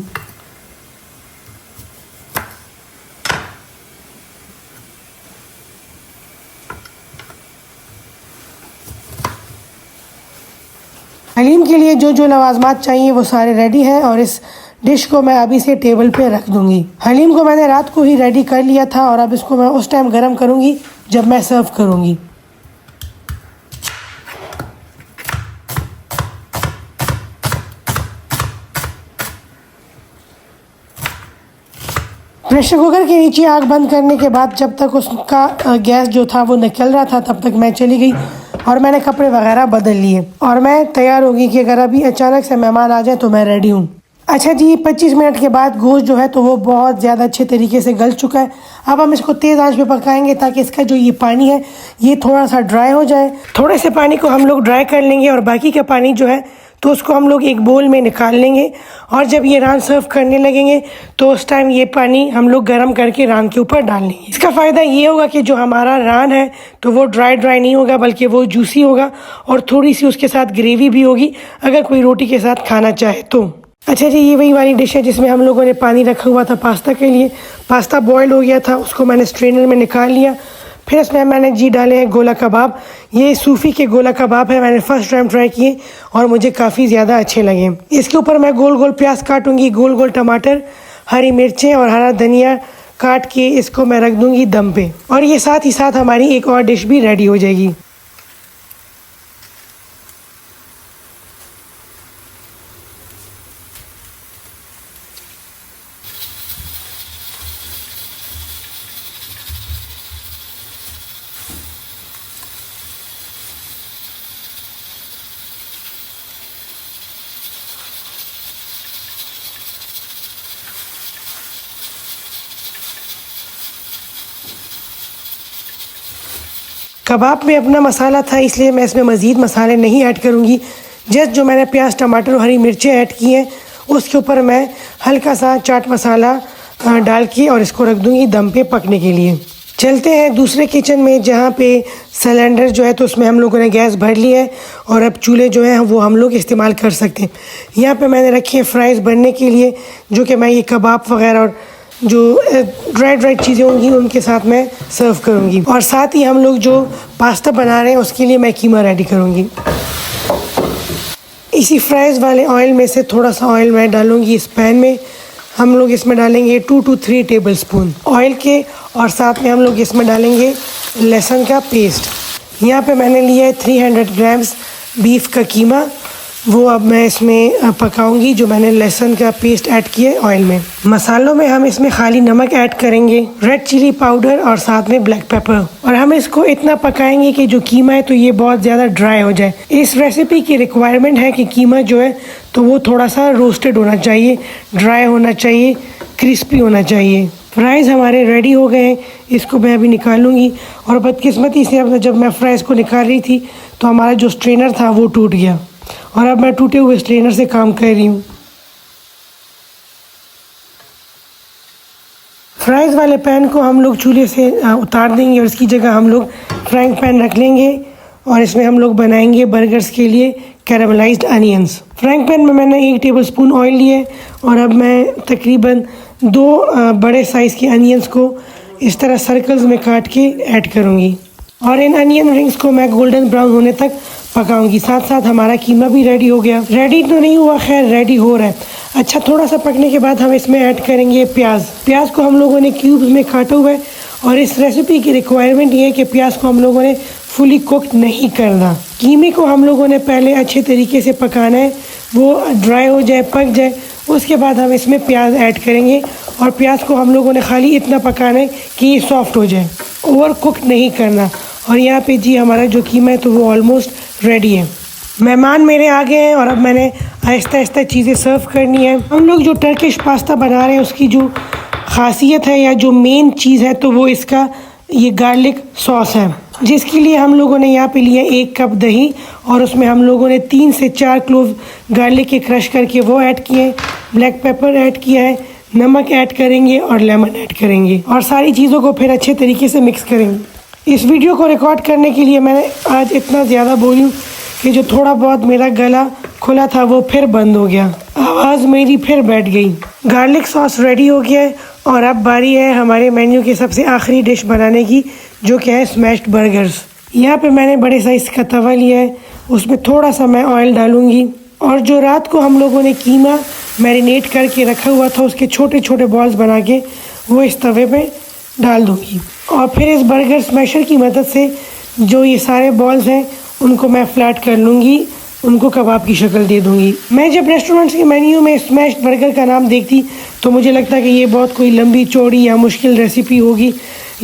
हलीम के लिए जो लवाजमात चाहिए वो सारे रेडी हैं और इस डिश को मैं अभी से टेबल पे रख दूंगी। हलीम को मैंने रात को ही रेडी कर लिया था और अब इसको मैं उस टाइम गरम करूंगी जब मैं सर्व करूंगी। प्रेशर कुकर के नीचे आग बंद करने के बाद जब तक उसका गैस जो था वो निकल रहा था तब तक मैं चली गई और मैंने कपड़े वगैरह बदल लिए और मैं तैयार होगी कि अगर अभी अचानक से मेहमान आ जाए तो मैं रेडी हूँ। अच्छा जी, 25 मिनट के बाद गोश्त जो है तो वो बहुत ज़्यादा अच्छे तरीके से गल चुका है। अब हम इसको तेज़ आंच पे पकाएंगे ताकि इसका जो ये पानी है ये थोड़ा सा ड्राई हो जाए। थोड़े से पानी को हम लोग ड्राई कर लेंगे और बाकी का पानी जो है तो उसको हम लोग एक बोल में निकाल लेंगे। और जब ये रान सर्व करने लगेंगे तो उस टाइम ये पानी हम लोग गर्म करके रान के ऊपर डाल लेंगे। इसका फ़ायदा ये होगा कि जो हमारा रान है तो वो ड्राई नहीं होगा, बल्कि वो जूसी होगा और थोड़ी सी उसके साथ ग्रेवी भी होगी अगर कोई रोटी के साथ खाना चाहे तो। अच्छा जी, ये वही वाली डिश है जिसमें हम लोगों ने पानी रखा हुआ था पास्ता के लिए। पास्ता बॉयल हो गया था, उसको मैंने स्ट्रेनर में निकाल लिया। फिर इसमें मैंने जी डाले हैं गोला कबाब। ये सूफी के गोला कबाब है, मैंने फर्स्ट टाइम ट्राई किए और मुझे काफ़ी ज़्यादा अच्छे लगे। इसके ऊपर मैं गोल गोल प्याज काटूंगी, गोल गोल टमाटर, हरी मिर्चें और हरा धनिया काट के इसको मैं रख दूंगी दम पे। और ये साथ ही साथ हमारी एक और डिश भी रेडी हो जाएगी। कबाब में अपना मसाला था इसलिए मैं इसमें मज़ीद मसाले नहीं ऐड करूँगी। जस्ट जो मैंने प्याज टमाटर और हरी मिर्चें ऐड की हैं उसके ऊपर मैं हल्का सा चाट मसाला डाल के और इसको रख दूँगी दम पे पकने के लिए। चलते हैं दूसरे किचन में जहाँ पे सिलेंडर जो है तो उसमें हम लोगों ने गैस भर ली है और अब चूल्हे जो हैं वो हम लोग इस्तेमाल कर सकते हैं। यहाँ पे मैंने रखी है फ्राइज़ बनने के लिए, जो कि मैं ये कबाब वगैरह और जो ड्राई चीज़ें होंगी उनके साथ मैं सर्व करूँगी। और साथ ही हम लोग जो पास्ता बना रहे हैं उसके लिए मैं कीमा रेडी करूँगी। इसी फ्राइज़ वाले ऑयल में से थोड़ा सा ऑयल मैं डालूँगी इस पैन में। हम लोग इसमें डालेंगे 2 to 3 टेबल स्पून ऑयल के और साथ में हम लोग इसमें डालेंगे लहसुन का पेस्ट। यहाँ पे मैंने लिया है 300 ग्राम्स बीफ का कीमा, वो अब मैं इसमें पकाऊंगी जो मैंने लहसुन का पेस्ट ऐड किया है ऑयल में। मसालों में हम इसमें खाली नमक ऐड करेंगे, रेड चिली पाउडर और साथ में ब्लैक पेपर। और हम इसको इतना पकाएंगे कि जो कीमा है तो ये बहुत ज़्यादा ड्राई हो जाए। इस रेसिपी की रिक्वायरमेंट है कि कीमा जो है तो वो थोड़ा सा रोस्टेड होना चाहिए, ड्राई होना चाहिए, क्रिस्पी होना चाहिए। फ्राइज़ हमारे रेडी हो गए हैं, इसको मैं अभी निकालूंगी। और बदकिस्मती से अब जब मैं फ्राइज़ को निकाल रही थी तो हमारा जो स्ट्रेनर था वो टूट गया और अब मैं टूटे हुए स्ट्रेनर से काम कर रही हूँ। फ्राइज़ वाले पैन को हम लोग चूल्हे से उतार देंगे और इसकी जगह हम लोग फ्राइंग पैन रख लेंगे और इसमें हम लोग बनाएंगे बर्गर्स के लिए कैरामलाइज्ड अनियंस। फ्राइंग पैन में मैंने 1 टेबल स्पून ऑयल लिए और अब मैं तकरीबन 2 बड़े साइज़ के अनियंस को इस तरह सर्कल्स में काट के ऐड करूँगी और इन अनियन रिंग्स को मैं गोल्डन ब्राउन होने तक पकाऊंगी। साथ साथ हमारा कीमा भी रेडी हो गया, रेडी तो नहीं हुआ, खैर रेडी हो रहा है। अच्छा, थोड़ा सा पकने के बाद हम इसमें ऐड करेंगे प्याज को हम लोगों ने क्यूब्स में काटा हुआ है और इस रेसिपी की रिक्वायरमेंट ये है कि प्याज को हम लोगों ने फुली कुकड नहीं करना। कीमे को हम लोगों ने पहले अच्छे तरीके से पकाना है, वो ड्राई हो जाए, पक जाए, उसके बाद हम इसमें प्याज ऐड करेंगे और प्याज को हम लोगों ने खाली इतना पकाना है कि ये सॉफ्ट हो जाए, ओवर कुक नहीं करना। और यहाँ पे जी हमारा जो कीमा है तो वो ऑलमोस्ट रेडी है। मेहमान मेरे आ गए हैं और अब मैंने आहिस्ता आहिस्ता चीज़ें सर्व करनी है। हम लोग जो टर्किश पास्ता बना रहे हैं उसकी जो खासियत है या जो मेन चीज़ है तो वो इसका ये गार्लिक सॉस है, जिसके लिए हम लोगों ने यहाँ पे लिया 1 कप दही और उसमें हम लोगों ने 3 से 4 क्लोव गार्लिक के क्रश करके वो ऐड किए, ब्लैक पेपर ऐड किया है, नमक ऐड करेंगे और लेमन ऐड करेंगे और सारी चीज़ों को फिर अच्छे तरीके से मिक्स करेंगे। इस वीडियो को रिकॉर्ड करने के लिए मैंने आज इतना ज़्यादा बोली कि जो थोड़ा बहुत मेरा गला खुला था वो फिर बंद हो गया, आवाज़ मेरी फिर बैठ गई। गार्लिक सॉस रेडी हो गया है और अब बारी है हमारे मेन्यू की सबसे आखिरी डिश बनाने की, जो कि है स्मैश्ड बर्गर्स। यहाँ पे मैंने बड़े साइज़ का तवा लिया है, उसमें थोड़ा सा मैं ऑयल डालूँगी और जो रात को हम लोगों ने कीमा मैरिनेट करके रखा हुआ था उसके छोटे छोटे बॉल्स बना के वो इस तवे पे डाल दूँगी और फिर इस बर्गर स्मैशर की मदद से जो ये सारे बॉल्स हैं उनको मैं फ्लैट कर लूँगी, उनको कबाब की शक्ल दे दूँगी। मैं जब रेस्टोरेंट्स के मेन्यू में स्मैश्ड बर्गर का नाम देखती तो मुझे लगता कि ये बहुत कोई लंबी चौड़ी या मुश्किल रेसिपी होगी,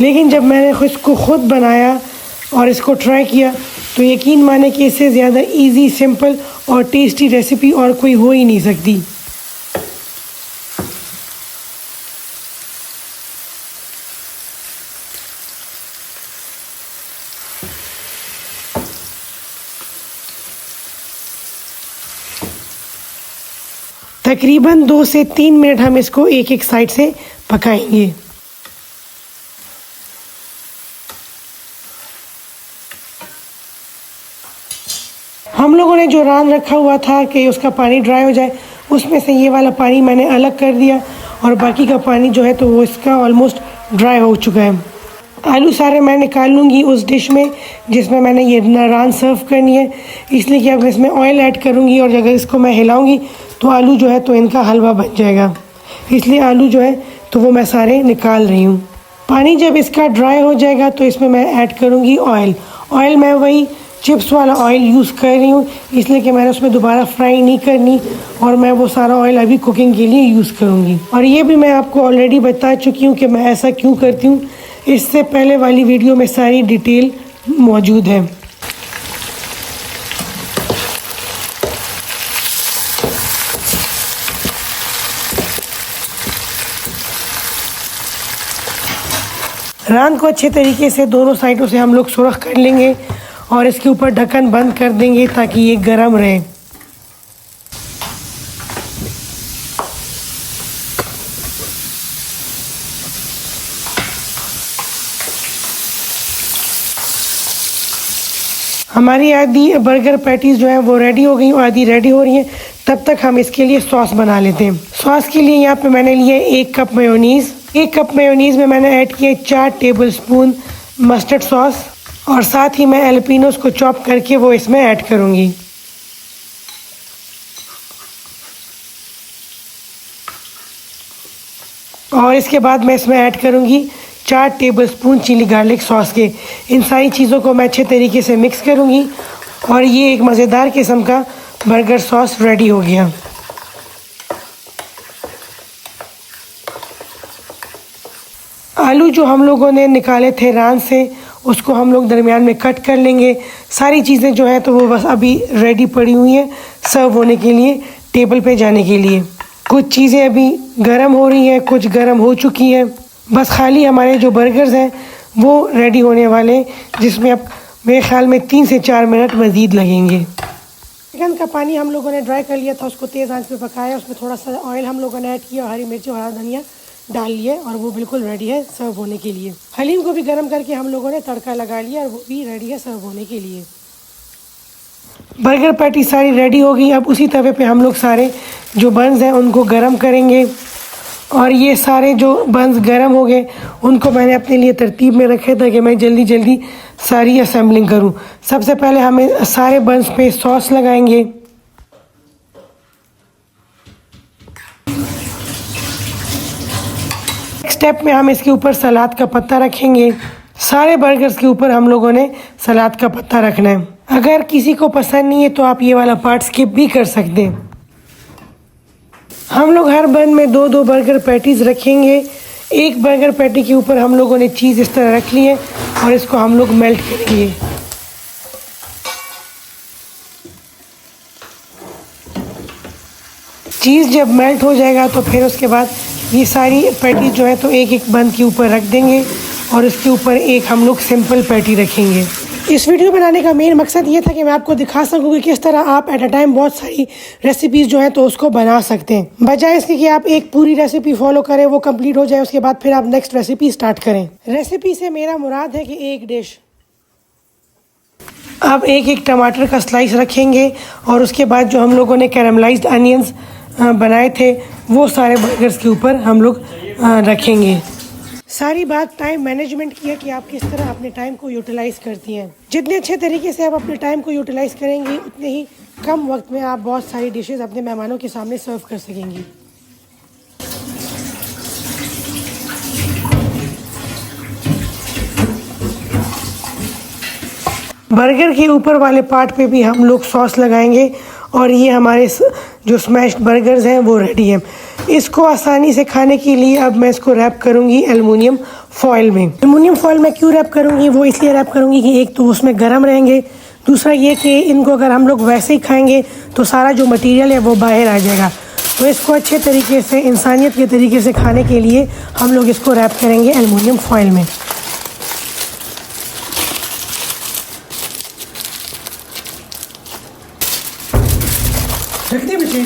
लेकिन जब मैंने इसको खुद बनाया और इसको ट्राई किया तो यकीन माने कि इससे ज़्यादा इजी, सिंपल और टेस्टी रेसिपी और कोई हो ही नहीं सकती। तकरीबन 2 से 3 मिनट हम इसको एक एक साइड से पकाएंगे। हम लोगों ने जो रान रखा हुआ था कि उसका पानी ड्राई हो जाए, उसमें से ये वाला पानी मैंने अलग कर दिया और बाकी का पानी जो है तो वो इसका ऑलमोस्ट ड्राई हो चुका है। आलू सारे मैं निकाल लूँगी उस डिश में जिसमें मैंने ये रान सर्व करनी है, इसलिए कि अब इसमें ऑयल ऐड करूँगी और अगर इसको मैं हिलाऊँगी तो आलू जो है तो इनका हलवा बन जाएगा, इसलिए आलू जो है तो वो मैं सारे निकाल रही हूँ। पानी जब इसका ड्राई हो जाएगा तो इसमें मैं ऐड करूँगी ऑयल। ऑयल मैं वही चिप्स वाला ऑयल यूज़ कर रही हूँ, इसलिए कि मैंने उसमें दोबारा फ्राई नहीं करनी और मैं वो सारा ऑयल अभी कुकिंग के लिए यूज़ करूँगी। और ये भी मैं आपको ऑलरेडी बता चुकी हूँ कि मैं ऐसा क्यों करती हूँ, इससे पहले वाली वीडियो में सारी डिटेल मौजूद है। रान को अच्छे तरीके से दोनों साइडों से हम लोग सुरख कर लेंगे और इसके ऊपर ढक्कन बंद कर देंगे ताकि ये गर्म रहे। हमारी आधी बर्गर पैटीज़ जो है वो रेडी हो गई और आधी रेडी हो रही हैं। तब तक हम इसके लिए सॉस बना लेते हैं। सॉस के लिए यहाँ पे मैंने लिए 1 कप मेयोनीज़। 1 कप मेयोनीज़ में मैंने ऐड किए 4 टेबलस्पून मस्टर्ड सॉस और साथ ही मैं एलपिनोस को चॉप करके वो इसमें ऐड करूँगी। और इसके बाद मैं इसमें ऐड करूँगी 4 टेबलस्पून चिली गार्लिक सॉस के। इन सारी चीज़ों को मैं अच्छे तरीके से मिक्स करूँगी और ये एक मज़ेदार किस्म का बर्गर सॉस रेडी हो गया। आलू जो हम लोगों ने निकाले थे रान से उसको हम लोग दरमियान में कट कर लेंगे। सारी चीज़ें जो है तो वो बस अभी रेडी पड़ी हुई हैं सर्व होने के लिए, टेबल पे जाने के लिए। कुछ चीज़ें अभी गर्म हो रही हैं, कुछ गर्म हो चुकी हैं। बस खाली हमारे जो बर्गर्स हैं वो रेडी होने वाले, जिसमें अब मेरे ख्याल में 3 से 4 मिनट मज़ीद लगेंगे। चिकन का पानी हम लोगों ने ड्राई कर लिया था, उसको तेज़ आंच पे पकाया, उसमें थोड़ा सा ऑयल हम लोगों ने ऐड किया, हरी मिर्ची और हरा धनिया डाल लिए और वो बिल्कुल रेडी है सर्व होने के लिए। हलीम को भी गर्म करके हम लोगों ने तड़का लगा लिया और वो भी रेडी है सर्व होने के लिए। बर्गर पैटी सारी रेडी हो गई। अब उसी तवे पे हम लोग सारे जो बन्स हैं उनको गर्म करेंगे और ये सारे जो बन्स गर्म हो गए उनको मैंने अपने लिए तरतीब में रखे ताकि मैं जल्दी जल्दी सारी असेंबलिंग करूं। सबसे पहले हमें सारे बन्स पे सॉस लगाएंगे। स्टेप में हम इसके ऊपर सलाद का पत्ता रखेंगे। सारे बर्गर्स के ऊपर हम लोगों ने सलाद का पत्ता रखना है। अगर किसी को पसंद नहीं है तो आप ये वाला पार्ट स्किप भी कर सकते हैं। हम लोग हर बन में 2-2 बर्गर पैटीज़ रखेंगे। एक बर्गर पैटी के ऊपर हम लोगों ने चीज़ इस तरह रख ली है और इसको हम लोग मेल्ट करेंगे। चीज़ जब मेल्ट हो जाएगा तो फिर उसके बाद ये सारी पैटी जो है तो एक एक बन के ऊपर रख देंगे और इसके ऊपर एक हम लोग सिंपल पैटी रखेंगे। इस वीडियो बनाने का मेन मकसद ये था कि मैं आपको दिखा सकूं कि किस तरह आप एट अ टाइम बहुत सारी रेसिपीज़ जो है तो उसको बना सकते हैं, बजाय इसके कि आप एक पूरी रेसिपी फॉलो करें, वो कंप्लीट हो जाए, उसके बाद फिर आप नेक्स्ट रेसिपी स्टार्ट करें। रेसिपी से मेरा मुराद है कि एक डिश। अब एक एक टमाटर का स्लाइस रखेंगे और उसके बाद जो हम लोगों ने कैरमलाइज्ड अनियंस बनाए थे वो सारे बर्गर्स के ऊपर हम लोग रखेंगे। सारी बात टाइम मैनेजमेंट की है कि आप किस तरह अपने टाइम को यूटिलाइज़ करती हैं। जितने अच्छे तरीके से आप अपने टाइम को यूटिलाइज़ करेंगी उतने ही कम वक्त में आप बहुत सारी डिशेस अपने मेहमानों के सामने सर्व कर सकेंगी। बर्गर के ऊपर वाले पार्ट पे भी हम लोग सॉस लगाएंगे और ये हमारे जो स्मैश्ड बर्गर्स हैं वो रेडी हैं। इसको आसानी से खाने के लिए अब मैं इसको रैप करूंगी एल्युमिनियम फॉइल में। एल्युमिनियम फॉइल में क्यों रैप करूंगी, वो इसलिए रैप करूंगी कि एक तो उसमें गर्म रहेंगे, दूसरा ये कि इनको अगर हम लोग वैसे ही खाएंगे तो सारा जो मटेरियल है वो बाहर आ जाएगा। तो इसको अच्छे तरीके से इंसानियत के तरीके से खाने के लिए हम लोग इसको रैप करेंगे एल्युमिनियम फॉइल में। रखते बच्चे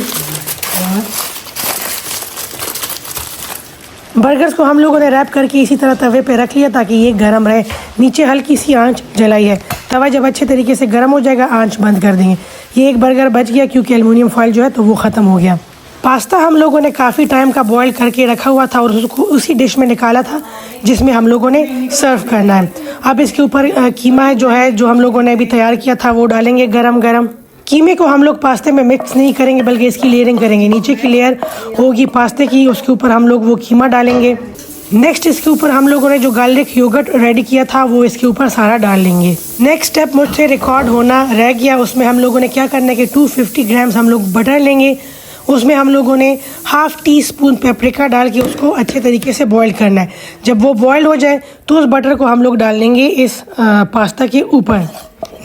बर्गर्स को हम लोगों ने रैप करके इसी तरह तवे पे रख लिया ताकि ये गर्म रहे। नीचे हल्की सी आंच जलाई है। तवा जब अच्छे तरीके से गर्म हो जाएगा आंच बंद कर देंगे। ये एक बर्गर बच गया क्योंकि एल्युमिनियम फॉइल जो है तो वो ख़त्म हो गया। पास्ता हम लोगों ने काफ़ी टाइम का बॉईल करके रखा हुआ था और उसको उसी डिश में निकाला था जिसमें हम लोगों ने सर्व करना है। अब इसके ऊपर कीमा जो है जो हम लोगों ने अभी तैयार किया था वो डालेंगे गरम गरम। कीमे को हम लोग पास्ते में मिक्स नहीं करेंगे बल्कि इसकी लेयरिंग करेंगे। नीचे की लेयर होगी पास्ते की, उसके ऊपर हम लोग वो कीमा डालेंगे। नेक्स्ट इसके ऊपर हम लोगों ने जो गार्लिक योगर्ट रेडी किया था वो इसके ऊपर सारा डाल लेंगे। नेक्स्ट स्टेप मुझसे रिकॉर्ड होना रह गया, उसमें हम लोगों ने क्या करना है कि 250 ग्राम्स हम लोग बटर लेंगे। उसमें हम लोगों ने हाफ़ टी स्पून पेपरिका डाल के उसको अच्छे तरीके से बॉईल करना है। जब वो बॉईल हो जाए तो उस बटर को हम लोग डाल लेंगे इस पास्ता के ऊपर।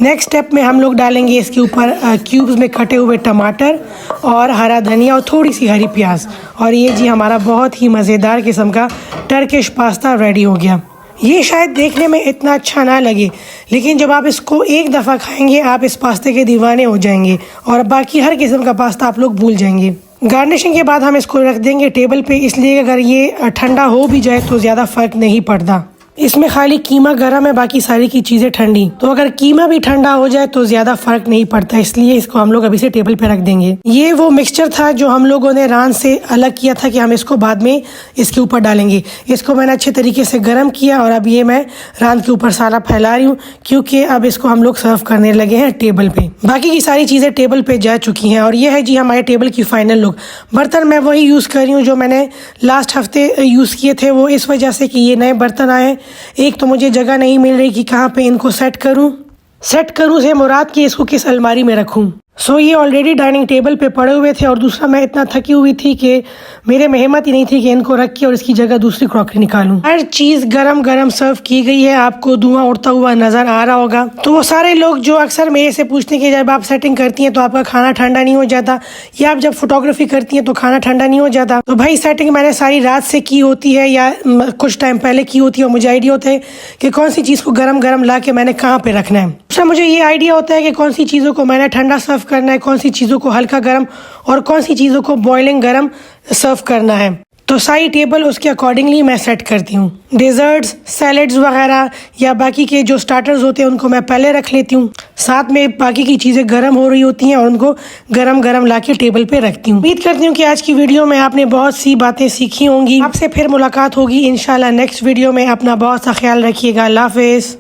नेक्स्ट स्टेप में हम लोग डालेंगे इसके ऊपर क्यूब्स में कटे हुए टमाटर और हरा धनिया और थोड़ी सी हरी प्याज। और ये जी हमारा बहुत ही मज़ेदार किस्म का टर्किश पास्ता रेडी हो गया। ये शायद देखने में इतना अच्छा ना लगे लेकिन जब आप इसको एक दफ़ा खाएंगे आप इस पास्ते के दीवाने हो जाएंगे और बाकी हर किस्म का पास्ता आप लोग भूल जाएंगे। गार्निशिंग के बाद हम इसको रख देंगे टेबल पे, इसलिए अगर ये ठंडा हो भी जाए तो ज़्यादा फ़र्क नहीं पड़ता। इसमें खाली कीमा गर्म है, बाकी सारी की चीज़ें ठंडी। तो अगर कीमा भी ठंडा हो जाए तो ज़्यादा फ़र्क नहीं पड़ता, इसलिए इसको हम लोग अभी से टेबल पे रख देंगे। ये वो मिक्सचर था जो हम लोगों ने रान से अलग किया था कि हम इसको बाद में इसके ऊपर डालेंगे। इसको मैंने अच्छे तरीके से गर्म किया और अब ये मैं रान के ऊपर सारा फैला रही हूँ क्योंकि अब इसको हम लोग सर्व करने लगे हैं टेबल पे। बाकी की सारी चीज़ें टेबल पे जा चुकी हैं और ये है जी हमारे टेबल की फाइनल लुक। बर्तन मैं वही यूज़ कर रही हूँ जो मैंने लास्ट हफ्ते यूज़ किए थे, वो इस वजह से कि ये नए बर्तन आए। एक तो मुझे जगह नहीं मिल रही कि कहाँ पे इनको सेट करूँ से मुराद कि इसको किस अलमारी में रखूँ। सो ये ऑलरेडी डाइनिंग टेबल पे पड़े हुए थे और दूसरा मैं इतना थकी हुई थी कि मेरे में हिम्मत ही नहीं थी कि इनको रख के और इसकी जगह दूसरी क्रॉकरी निकालूं। हर चीज़ गरम गरम सर्व की गई है, आपको धुआं उड़ता हुआ नज़र आ रहा होगा। तो वो सारे लोग जो अक्सर मेरे से पूछते हैं कि जब आप सेटिंग करती हैं तो आपका खाना ठंडा नहीं हो जाता या आप जब फोटोग्राफी करती हैं तो खाना ठंडा नहीं हो जाता, तो भाई सेटिंग मैंने सारी रात से की होती है या कुछ टाइम पहले की होती है और मुझे आइडिया होता है कि कौन सी चीज़ को गरम गरम ला के मैंने कहाँ पे रखना है। दूसरा मुझे ये आइडिया होता है कि कौन सी चीज़ों को मैंने ठंडा सर्व करना है, कौन सी चीज़ों को हल्का गर्म और कौन सी चीज़ों को बॉइलिंग गर्म सर्व करना है। तो सारी टेबल उसके अकॉर्डिंगली मैं सेट करती हूँ। डेजर्ट्स, सैलड्स वगैरह या बाकी के जो स्टार्टर्स होते हैं उनको मैं पहले रख लेती हूँ, साथ में बाकी की चीज़ें गर्म हो रही होती हैं और उनको गरम गरम ला के टेबल पे रखती हूँ। उम्मीद करती हूँ कि आज की वीडियो में आपने बहुत सी बातें सीखी होंगी। आपसे फिर मुलाकात होगी इंशाल्लाह नेक्स्ट वीडियो में। अपना बहुत सा ख्याल रखिएगा। अल्लाह हाफिज़।